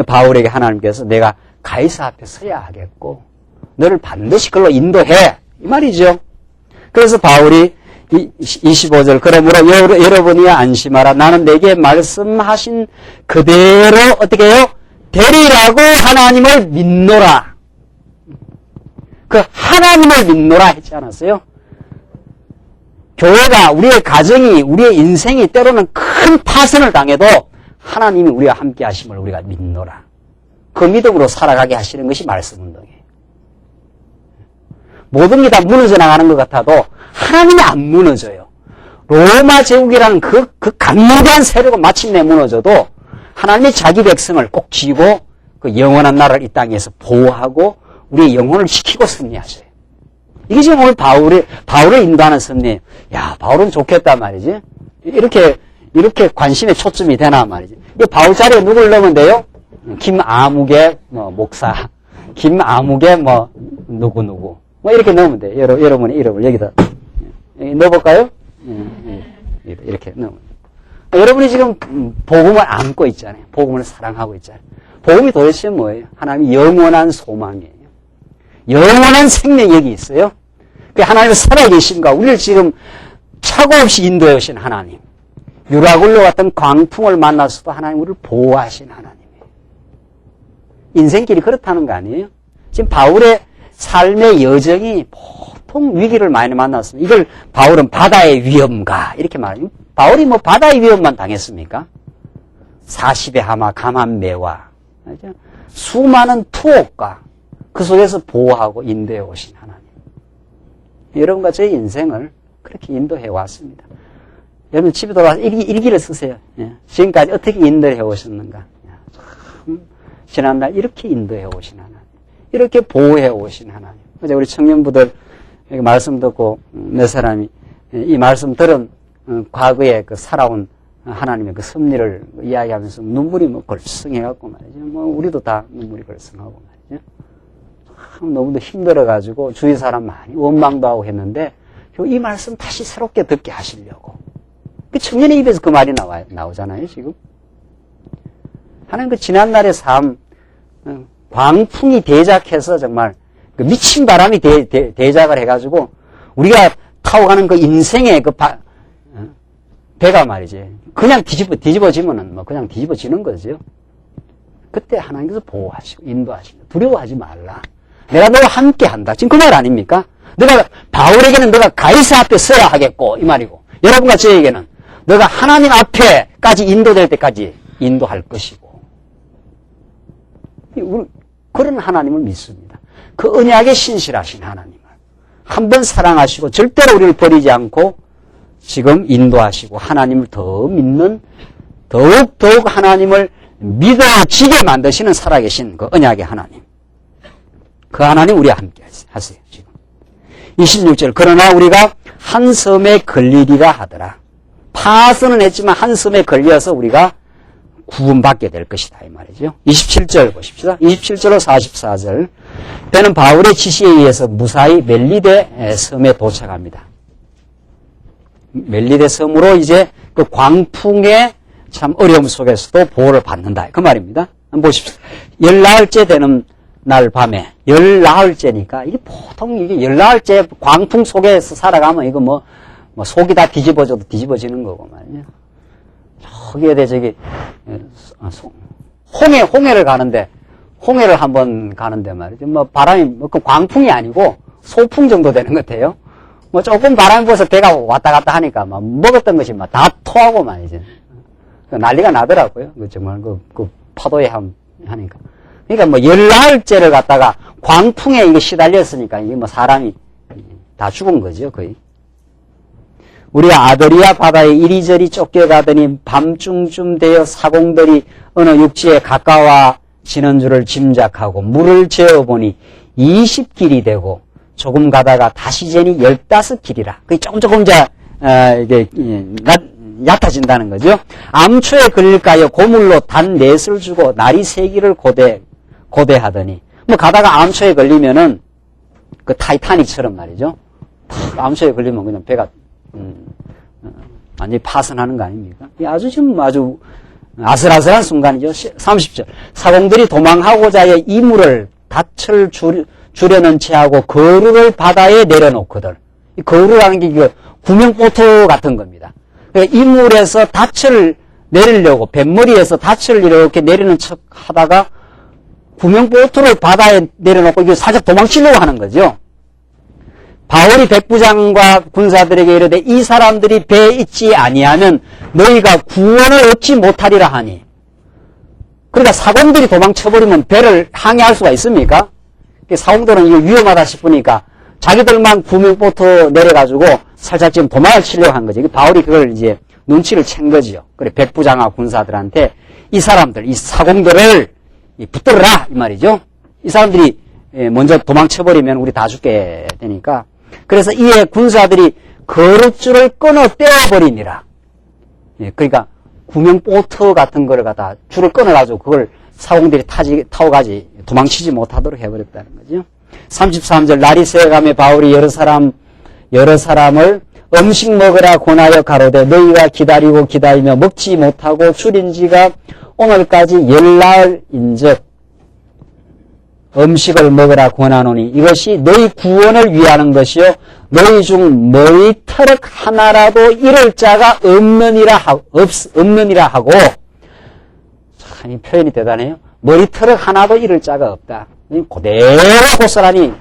바울에게 하나님께서 내가 가이사 앞에 서야 하겠고 너를 반드시 그걸로 인도해 이 말이죠. 그래서 바울이 25절 그러므로 여러분이 안심하라 나는 내게 말씀하신 그대로 어떻게 해요? 되리라고 하나님을 믿노라. 그 하나님을 믿노라 했지 않았어요? 교회가 우리의 가정이 우리의 인생이 때로는 큰 파선을 당해도 하나님이 우리와 함께 하심을 우리가 믿노라. 그 믿음으로 살아가게 하시는 것이 말씀 운동이에요. 모든 게 다 무너져 나가는 것 같아도 하나님이 안 무너져요. 로마 제국이라는 그 강력한 세력은 마침내 무너져도 하나님이 자기 백성을 꼭 쥐고 그 영원한 나라를 이 땅에서 보호하고 우리의 영혼을 지키고 승리하셔요. 이게 지금 오늘 바울을 인도하는 섭리예요. 야, 바울은 좋겠단 말이지. 이렇게 관심의 초점이 되나 말이지. 이 바울 자리에 누굴 넣으면 돼요? 김아무개 목사, 김아무개 누구 이렇게 넣으면 돼요. 여러분의 이름을 여기다 넣어볼까요? 이렇게 넣으면. 여러분이 지금 복음을 안고 있잖아요. 복음을 사랑하고 있잖아요. 복음이 도대체 뭐예요? 하나님의 영원한 소망이에요. 영원한 생명이 여기 있어요. 그 하나님의 살아계심과 우리를 지금 착오 없이 인도해 오신 하나님. 유라굴로 같은 광풍을 만나서도 하나님 우리를 보호하신 하나님이에요. 인생길이 그렇다는 거 아니에요? 지금 바울의 삶의 여정이 보통 위기를 많이 만났습니다. 이걸 바울은 바다의 위험가 이렇게 말해요. 바울이 바다의 위험만 당했습니까? 40의 하마, 감한 매와 수많은 투옥과 그 속에서 보호하고 인도해 오신 하나님. 여러분과 저의 인생을 그렇게 인도해 왔습니다. 여러분 집에 돌아와서 일기를 쓰세요. 지금까지 어떻게 인도해 오셨는가. 참 지난날 이렇게 인도해 오신 하나님. 이렇게 보호해 오신 하나님. 어제 우리 청년부들 말씀 듣고 몇 사람이 이 말씀 들은 과거에 그 살아온 하나님의 그 섭리를 이야기하면서 눈물이 걸성해갖고 말이죠. 우리도 다 눈물이 걸성하고 말이죠. 참 너무도 힘들어가지고 주위 사람 많이 원망도 하고 했는데 이 말씀 다시 새롭게 듣게 하시려고. 그 청년의 입에서 그 말이 나오잖아요, 지금. 하나님 그 지난날의 삶, 광풍이 대작해서 정말 그 미친 바람이 대작을 해가지고 우리가 타고 가는 그 인생의 그 배가 말이지. 그냥 뒤집어지면은 그냥 뒤집어지는 거죠. 그때 하나님께서 보호하시고 인도하시고 두려워하지 말라. 내가 너와 함께 한다. 지금 그 말 아닙니까? 바울에게는 너가 가이사 앞에 서야 하겠고 이 말이고 여러분과 저에게는 너가 하나님 앞에까지 인도될 때까지 인도할 것이고 그런 하나님을 믿습니다. 그 언약에 신실하신 하나님을 한 번 사랑하시고 절대로 우리를 버리지 않고 지금 인도하시고 하나님을 더 믿는 더욱 하나님을 믿어지게 만드시는 살아계신 그 언약의 하나님. 그 하나님 우리와 함께 하세요. 지금 26절 그러나 우리가 한 섬에 걸리리라 하더라. 파서는 했지만 한 섬에 걸려서 우리가 구원받게 될 것이다 이 말이죠. 27절 보십시다. 27절로 44절 배는 바울의 지시에 의해서 무사히 멜리데 섬에 도착합니다. 멜리데 섬으로 이제 그 광풍의 참 어려움 속에서도 보호를 받는다 그 말입니다. 한번 보십시오. 열나흘째 되는 날 밤에 열나흘째니까 이게 보통 이게 열나흘째 광풍 속에서 살아가면 이거 뭐 속이 다 뒤집어져도 뒤집어지는 거고 말이에요. 저기에 저기 홍해를 가는데 홍해를 한번 가는데 말이죠. 뭐 바람이 그 광풍이 아니고 소풍 정도 되는 것 같아요. 뭐 조금 바람이 불어서 배가 왔다 갔다 하니까 막 먹었던 것이 막 다 토하고 말이죠. 난리가 나더라고요. 그 정말 그 파도에 하니까. 그러니까 뭐 열나흘째를 갖다가 광풍에 이게 시달렸으니까 이게 뭐 사람이 다 죽은 거죠, 거의. 우리가 아드리아 바다에 이리저리 쫓겨가더니 밤중쯤 되어 사공들이 어느 육지에 가까워지는 줄을 짐작하고 물을 재어보니 20길이 되고 조금 가다가 다시 재니 15길이라. 그게 조금 이제 이게 얕아진다는 거죠. 암초에 걸릴까요? 고물로 단 넷을 주고 날이 3길을 고대하더니 뭐 가다가 암초에 걸리면은 그 타이타닉처럼 말이죠. 암초에 걸리면 그냥 배가 완전히 파손하는 거 아닙니까? 아주 지금 아주 아슬아슬한 순간이죠. 30절. 사공들이 도망하고자 해 이물을 닻을 주려는 채하고 거루를 바다에 내려놓거든. 이 거루라는 게 이거 구명보트 같은 겁니다. 그러니까 이물에서 닻을 내리려고 뱃머리에서 닻을 이렇게 내리는 척 하다가 구명보트를 바다에 내려놓고 이거 살짝 도망치려고 하는 거죠. 바울이 백부장과 군사들에게 이르되 이 사람들이 배에 있지 아니하면 너희가 구원을 얻지 못하리라 하니. 그러니까 사공들이 도망쳐버리면 배를 항해할 수가 있습니까? 사공들은 이거 위험하다 싶으니까 자기들만 구명보트 내려가지고 살짝 지금 도망을 치려고 한 거죠. 바울이 그걸 이제 눈치를 챈 거지요. 그래 백부장과 군사들한테 이 사람들, 이 사공들을 붙들어라 이 말이죠. 이 사람들이 먼저 도망쳐버리면 우리 다 죽게 되니까. 그래서 이에 군사들이 거룩줄을 끊어 떼어버리니라. 그러니까 구명보트 같은 거를 갖다 줄을 끊어가지고 그걸 사공들이 타고 가지 도망치지 못하도록 해버렸다는 거죠. 33절 날이 새어가며 바울이 여러 사람을 음식 먹으라 권하여 가로되 너희가 기다리며 먹지 못하고 줄인 지가 오늘까지 열나흘인즉 음식을 먹으라 권하노니 이것이 너희 구원을 위하는 것이요 너희 중 머리털 하나라도 잃을 자가 없느니라 하고 참 이 표현이 대단해요. 머리털 하나도 잃을 자가 없다. 그대로 고스란히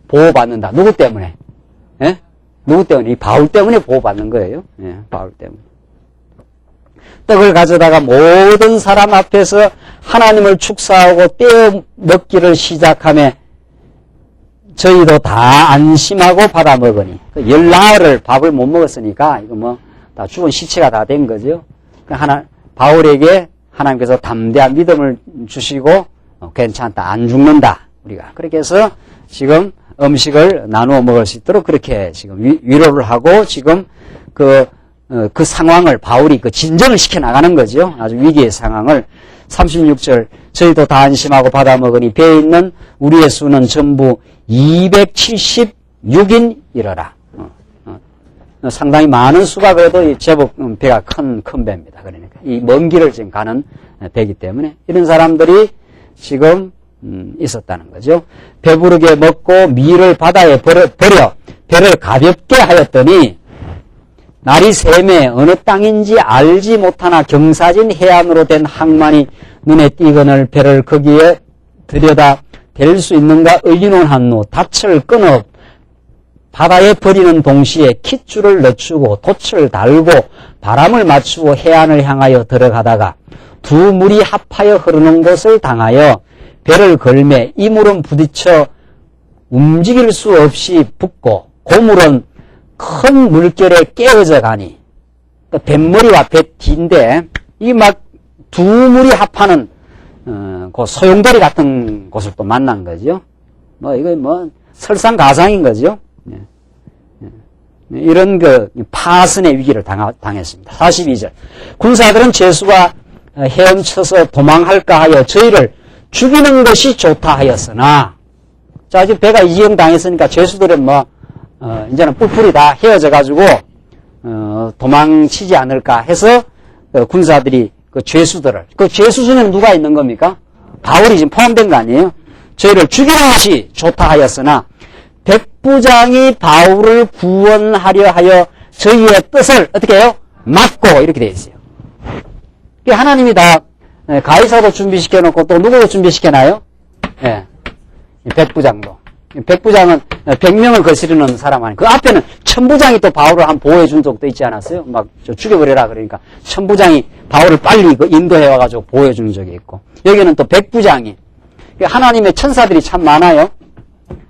보호받는다. 누구 때문에? 예? 누구 때문에? 이 바울 때문에 보호받는 거예요. 예, 바울 때문에. 떡을 가져다가 모든 사람 앞에서 하나님을 축사하고 떼어 먹기를 시작하며 저희도 다 안심하고 받아 먹으니 열나흘을 밥을 못 먹었으니까 이거 뭐 다 죽은 시체가 다 된 거죠. 바울에게 하나님께서 담대한 믿음을 주시고 괜찮다, 안 죽는다 우리가 그렇게 해서 지금 음식을 나누어 먹을 수 있도록 그렇게 지금 위로를 하고 지금 그 상황을 바울이 진정을 시켜 나가는 거죠. 아주 위기의 상황을. 36절 저희도 다 안심하고 받아 먹으니 배에 있는 우리의 수는 전부 276인이러라. 상당히 많은 수가 그래도 제법 배가 큰 배입니다. 그러니까 이 먼 길을 지금 가는 배이기 때문에 이런 사람들이 지금 있었다는 거죠. 배부르게 먹고 밀을 바다에 버려 배를 가볍게 하였더니 날이 새매 어느 땅인지 알지 못하나 경사진 해안으로 된 항만이 눈에 띄거늘 배를 거기에 들여다 댈 수 있는가 의논한 후 닻을 끊어 바다에 버리는 동시에 킷줄을 늦추고 돛을 달고 바람을 맞추고 해안을 향하여 들어가다가 두 물이 합하여 흐르는 곳을 당하여 배를 걸매 이 물은 부딪혀 움직일 수 없이 붓고 고물은 큰 물결에 깨어져 가니, 뱃머리와 뱃뒤인데, 이 막 두 물이 합하는, 그 소용돌이 같은 곳을 또 만난 거죠. 이거 설상가상인 거죠. 이런 파선의 위기를 당했습니다. 42절. 군사들은 제수가 헤엄쳐서 도망할까 하여 저희를 죽이는 것이 좋다 하였으나, 자, 이제 배가 이형 당했으니까 제수들은 이제는 뿔뿔이 다 헤어져가지고, 도망치지 않을까 해서, 군사들이 죄수들을, 죄수 중에는 누가 있는 겁니까? 바울이 지금 포함된 거 아니에요? 저희를 죽이는 것이 좋다 하였으나, 백부장이 바울을 구원하려 하여 저희의 뜻을 어떻게 해요? 막고, 이렇게 되어 있어요. 하나님이 다 가이사도 준비시켜놓고 또 누구도 준비시켜놔요? 예. 백부장도. 백부장은 100명을 거스르는 사람 아니에요. 그 앞에는 천부장이 또 바울을 한 보호해 준 적도 있지 않았어요? 막 죽여버려라 그러니까 천부장이 바울을 빨리 인도해 와가지고 보호해 준 적이 있고, 여기는 또 백부장이, 하나님의 천사들이 참 많아요.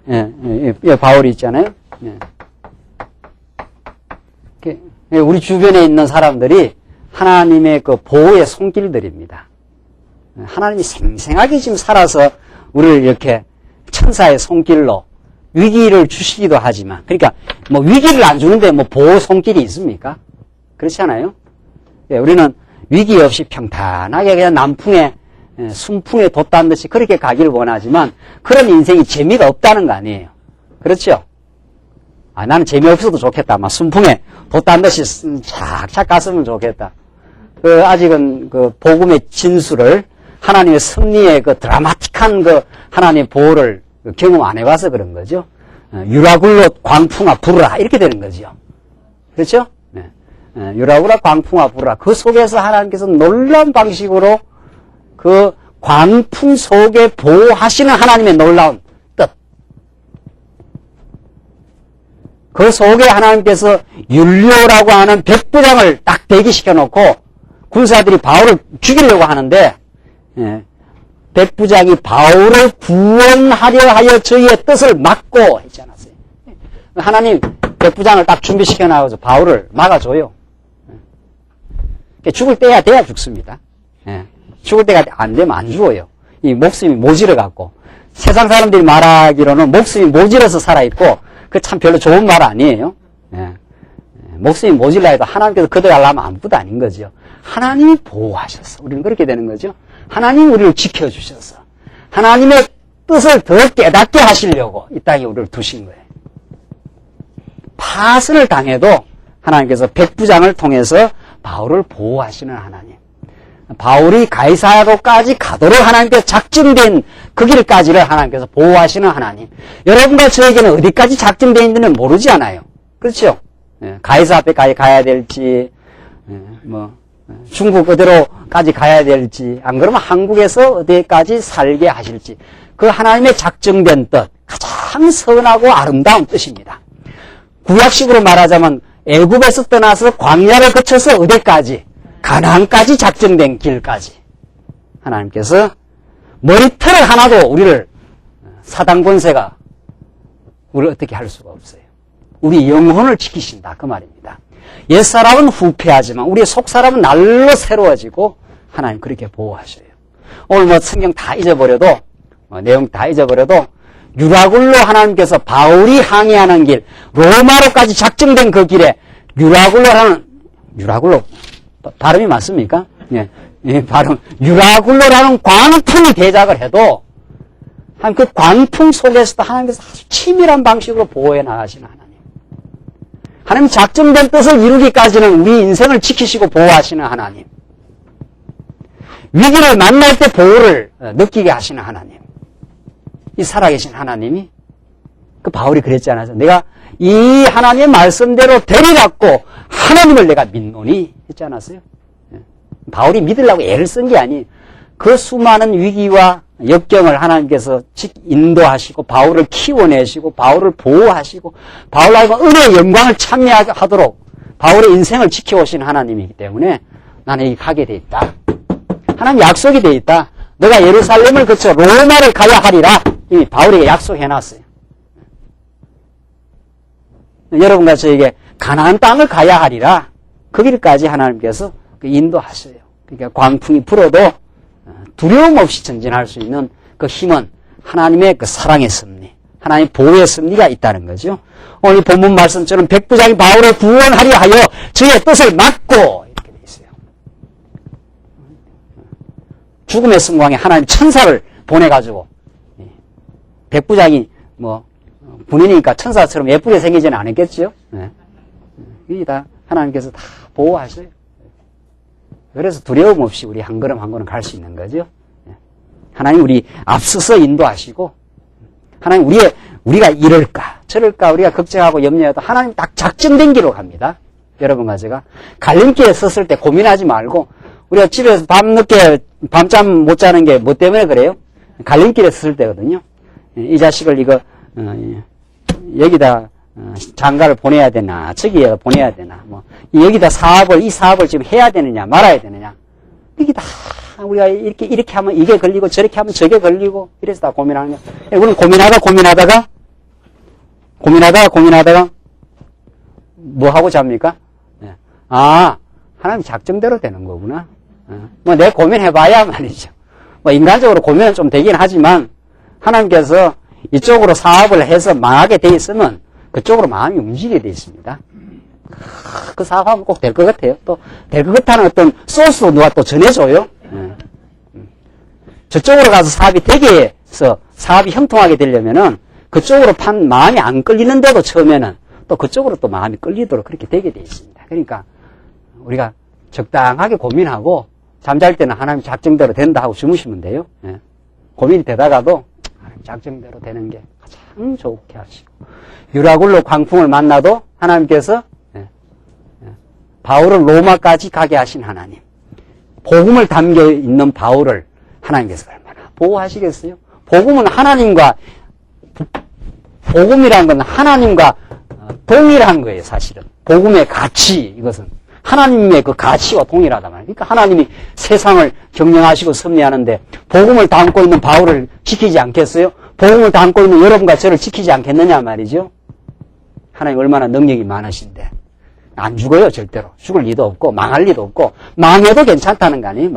예, 바울이 있잖아요. 예. 우리 주변에 있는 사람들이 하나님의 그 보호의 손길들입니다. 하나님이 생생하게 지금 살아서 우리를 이렇게 천사의 손길로 위기를 주시기도 하지만, 그러니까 위기를 안 주는데 보호 손길이 있습니까? 그렇지 않아요? 예, 우리는 위기 없이 평탄하게 그냥 남풍에 순풍에 돛단 듯이 그렇게 가기를 원하지만, 그런 인생이 재미가 없다는 거 아니에요. 그렇죠? 나는 재미없어도 좋겠다. 순풍에 돛단 듯이 착착 갔으면 좋겠다. 아직은 복음의 진수를, 하나님의 섭리의 드라마틱한 하나님의 보호를 경험 안 해봐서 그런 거죠. 유라굴로 광풍아 부르라, 이렇게 되는 거죠. 그렇죠? 네. 유라굴로 광풍아 부르라. 그 속에서 하나님께서 놀라운 방식으로 그 광풍 속에 보호하시는 하나님의 놀라운 뜻. 그 속에 하나님께서 율리오라고 하는 백부장을 딱 대기시켜 놓고 군사들이 바울을 죽이려고 하는데, 백부장이 바울을 구원하려 하여 저희의 뜻을 막고 했지 않았어요. 하나님 백부장을 딱 준비시켜 놔서 바울을 막아줘요. 죽을 때야 돼야 죽습니다. 죽을 때가 안 되면 안 죽어요. 이 목숨이 모질어 갖고, 세상 사람들이 말하기로는 목숨이 모질어서 살아있고, 그 참 별로 좋은 말 아니에요. 목숨이 모질라 해도 하나님께서 그대로 하려면 아무것도 아닌 거죠. 하나님이 보호하셨어. 우리는 그렇게 되는 거죠. 하나님이 우리를 지켜주셔서 하나님의 뜻을 더 깨닫게 하시려고 이 땅에 우리를 두신 거예요. 파선을 당해도 하나님께서 백부장을 통해서 바울을 보호하시는 하나님. 바울이 가이사야로까지 가도록 하나님께서 작정된 그 길까지를 하나님께서 보호하시는 하나님. 여러분과 저에게는 어디까지 작정되어 있는지는 모르지 않아요. 그렇죠? 가이사 앞에까지 가야 될지, 중국 어디로까지 가야 될지, 안 그러면 한국에서 어디까지 살게 하실지, 그 하나님의 작정된 뜻, 가장 선하고 아름다운 뜻입니다. 구약식으로 말하자면 애굽에서 떠나서 광야를 거쳐서 어디까지, 가나안까지 작정된 길까지 하나님께서 머리털 하나도 우리를, 사단 권세가 우리를 어떻게 할 수가 없어요. 우리 영혼을 지키신다, 그 말입니다. 옛사람은 후패하지만 우리의 속사람은 날로 새로워지고 하나님 그렇게 보호하셔요. 오늘 성경 다 잊어버려도, 내용 다 잊어버려도 유라굴로 하나님께서 바울이 항해하는 길, 로마로까지 작정된 그 길에 유라굴로 발음이 맞습니까? 예, 발음. 유라굴로라는 광풍이 대작을 해도 그 광풍 속에서도 하나님께서 아주 치밀한 방식으로 보호해 나가시는 하나님. 하나님 작정된 뜻을 이루기까지는 우리 인생을 지키시고 보호하시는 하나님. 위기를 만날 때 보호를 느끼게 하시는 하나님. 이 살아계신 하나님이, 그 바울이 그랬지 않아요? 내가 이 하나님의 말씀대로 되리라고 하나님을 내가 믿노니 했지 않았어요? 바울이 믿으려고 애를 쓴 게 아니에요. 그 수많은 위기와 역경을 하나님께서 인도하시고 바울을 키워내시고 바울을 보호하시고 바울과 은혜의 영광을 참여하도록 바울의 인생을 지켜오신 하나님이기 때문에 나는 여기 가게 돼 있다. 하나님 약속이 돼 있다. 너가 예루살렘을 거쳐 로마를 가야 하리라. 이미 바울에게 약속해놨어요. 여러분과 저에게 가나안 땅을 가야 하리라. 그 길까지 하나님께서 인도하셔요. 그러니까 광풍이 불어도 두려움 없이 전진할 수 있는 그 힘은 하나님의 그 사랑의 섭리, 하나님의 보호의 섭리가 있다는 거죠. 오늘 본문 말씀처럼 백부장이 바울을 구원하려 하여 저의 뜻을 막고 이렇게 돼 있어요. 죽음의 성광에 하나님 천사를 보내가지고 백부장이 뭐 군인이니까 천사처럼 예쁘게 생기지는 않았겠죠. 이게 다 하나님께서 다 보호하셔요. 그래서 두려움 없이 우리 한 걸음 한 걸음 갈 수 있는 거죠. 하나님 우리 앞서서 인도하시고, 하나님 우리가 이럴까 저럴까 우리가 걱정하고 염려해도 하나님 딱 작정된 길로 갑니다. 여러분과 제가 갈림길에 섰을 때 고민하지 말고, 우리가 집에서 밤잠 못 자는 게 뭐 때문에 그래요? 갈림길에 섰을 때거든요. 이 자식을 이거 여기다 장가를 보내야 되나, 저기에 보내야 되나, 뭐 여기다 이 사업을 지금 해야 되느냐 말아야 되느냐, 이게 다 우리가 이렇게 하면 이게 걸리고 저렇게 하면 저게 걸리고 이래서 다 고민하는 거야. 우리는 고민하다가 뭐 하고 잡니까? 하나님 작정대로 되는 거구나. 뭐 내 고민해봐야 말이죠. 뭐 인간적으로 고민은 좀 되긴 하지만 하나님께서 이쪽으로 사업을 해서 망하게 돼 있으면 그쪽으로 마음이 움직이게 돼 있습니다. 그 사업하면 꼭 될 것 같아요. 또 될 것 같다는 어떤 소스도 누가 또 전해줘요. 저쪽으로 가서 사업이 되게 해서 사업이 형통하게 되려면은 그쪽으로 마음이 안 끌리는데도 처음에는 또 그쪽으로 또 마음이 끌리도록 그렇게 되게 돼 있습니다. 그러니까 우리가 적당하게 고민하고 잠잘 때는 하나님 작정대로 된다 하고 주무시면 돼요. 고민이 되다가도 하나님 작정대로 되는 게 가장 좋게 하시고, 유라굴로 광풍을 만나도 하나님께서 바울을 로마까지 가게 하신 하나님, 복음을 담겨 있는 바울을 하나님께서 얼마나 보호하시겠어요? 복음이란 건 하나님과 동일한 거예요, 사실은. 복음의 가치, 이것은 하나님의 그 가치와 동일하단 말이에요. 그러니까 하나님이 세상을 경영하시고 섭리하는데 복음을 담고 있는 바울을 지키지 않겠어요? 복음을 담고 있는 여러분과 저를 지키지 않겠느냐 말이죠. 하나님 얼마나 능력이 많으신데 안 죽어요, 절대로. 죽을 리도 없고 망할 리도 없고, 망해도 괜찮다는 거 아니에요.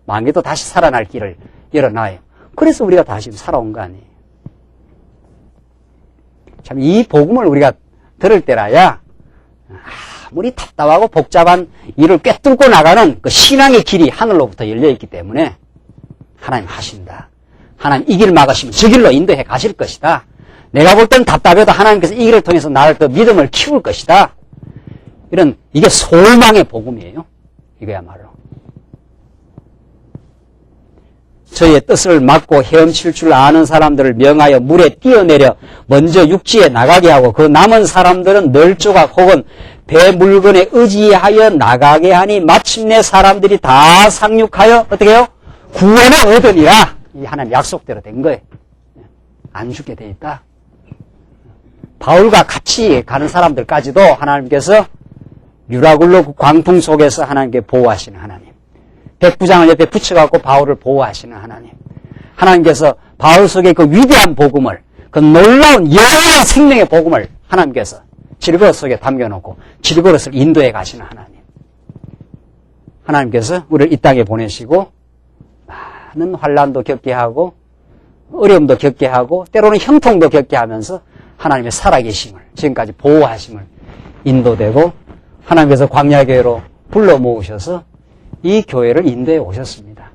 망해도 다시 살아날 길을 열어놔요. 그래서 우리가 다시 살아온 거 아니에요. 참 이 복음을 우리가 들을 때라야 아무리 답답하고 복잡한 일을 꿰뚫고 나가는 그 신앙의 길이 하늘로부터 열려있기 때문에 하나님 하신다. 하나님 이 길을 막으시면 저 길로 인도해 가실 것이다. 내가 볼 때는 답답해도 하나님께서 이 길을 통해서 나를 더 믿음을 키울 것이다. 이게 소망의 복음이에요. 이거야말로. 저의 뜻을 막고 헤엄칠 줄 아는 사람들을 명하여 물에 뛰어내려 먼저 육지에 나가게 하고, 그 남은 사람들은 널조각 혹은 배 물건에 의지하여 나가게 하니 마침내 사람들이 다 상륙하여 어떻게 해요? 구원을 얻으니라. 이 하나님 약속대로 된 거예요. 안 죽게 돼 있다. 바울과 같이 가는 사람들까지도 하나님께서 유라굴로 광풍 속에서 하나님께 보호하시는 하나님, 백부장을 옆에 붙여갖고 바울을 보호하시는 하나님, 하나님께서 바울 속에 그 위대한 복음을, 그 놀라운 영원한 생명의 복음을 하나님께서 질그릇 속에 담겨놓고 질그릇을 인도해 가시는 하나님, 하나님께서 우리를 이 땅에 보내시고 많은 환난도 겪게 하고 어려움도 겪게 하고 때로는 형통도 겪게 하면서 하나님의 살아계심을, 지금까지 보호하심을 인도되고, 하나님께서 광야교회로 불러 모으셔서 이 교회를 인도해 오셨습니다.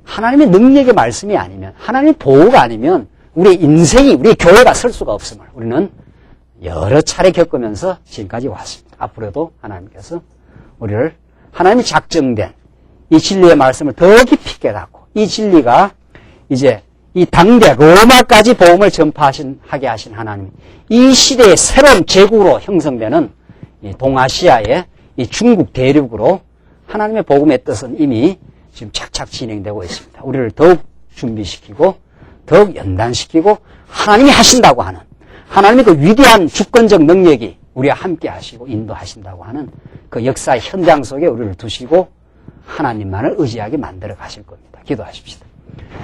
하나님의 능력의 말씀이 아니면, 하나님의 보호가 아니면 우리의 인생이, 우리의 교회가 설 수가 없음을 우리는 여러 차례 겪으면서 지금까지 왔습니다. 앞으로도 하나님께서 우리를 하나님이 작정된 이 진리의 말씀을 더 깊이 깨닫고, 이 진리가 이제 이 당대 로마까지 복음을 전파하게 하신 하나님, 이 시대의 새로운 제국으로 형성되는 이 동아시아의 이 중국 대륙으로 하나님의 복음의 뜻은 이미 지금 착착 진행되고 있습니다. 우리를 더욱 준비시키고 더욱 연단시키고 하나님이 하신다고 하는, 하나님의 그 위대한 주권적 능력이 우리와 함께 하시고 인도하신다고 하는 그 역사의 현장 속에 우리를 두시고 하나님만을 의지하게 만들어 가실 겁니다. 기도하십시다.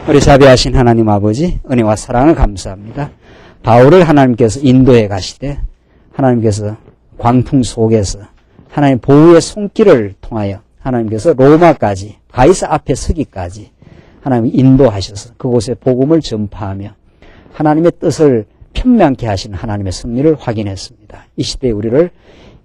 우리 자비하신 하나님 아버지, 은혜와 사랑을 감사합니다. 바울을 하나님께서 인도해 가시되 하나님께서 광풍 속에서 하나님 보호의 손길을 통하여 하나님께서 로마까지 가이사 앞에 서기까지 하나님이 인도하셔서 그곳에 복음을 전파하며 하나님의 뜻을 편명케 하신 하나님의 섭리를 확인했습니다. 이 시대에 우리를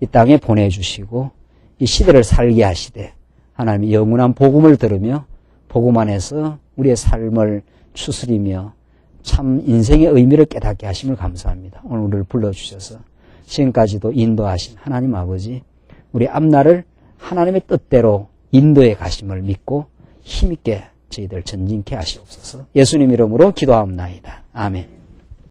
이 땅에 보내주시고 이 시대를 살게 하시되 하나님이 영원한 복음을 들으며 복음 안에서 우리의 삶을 추스리며 참 인생의 의미를 깨닫게 하심을 감사합니다. 오늘 우리를 불러주셔서 지금까지도 인도하신 하나님 아버지, 우리 앞날을 하나님의 뜻대로 인도해 가심을 믿고 힘있게 저희들 전진케 하시옵소서. 예수님 이름으로 기도하옵나이다. 아멘.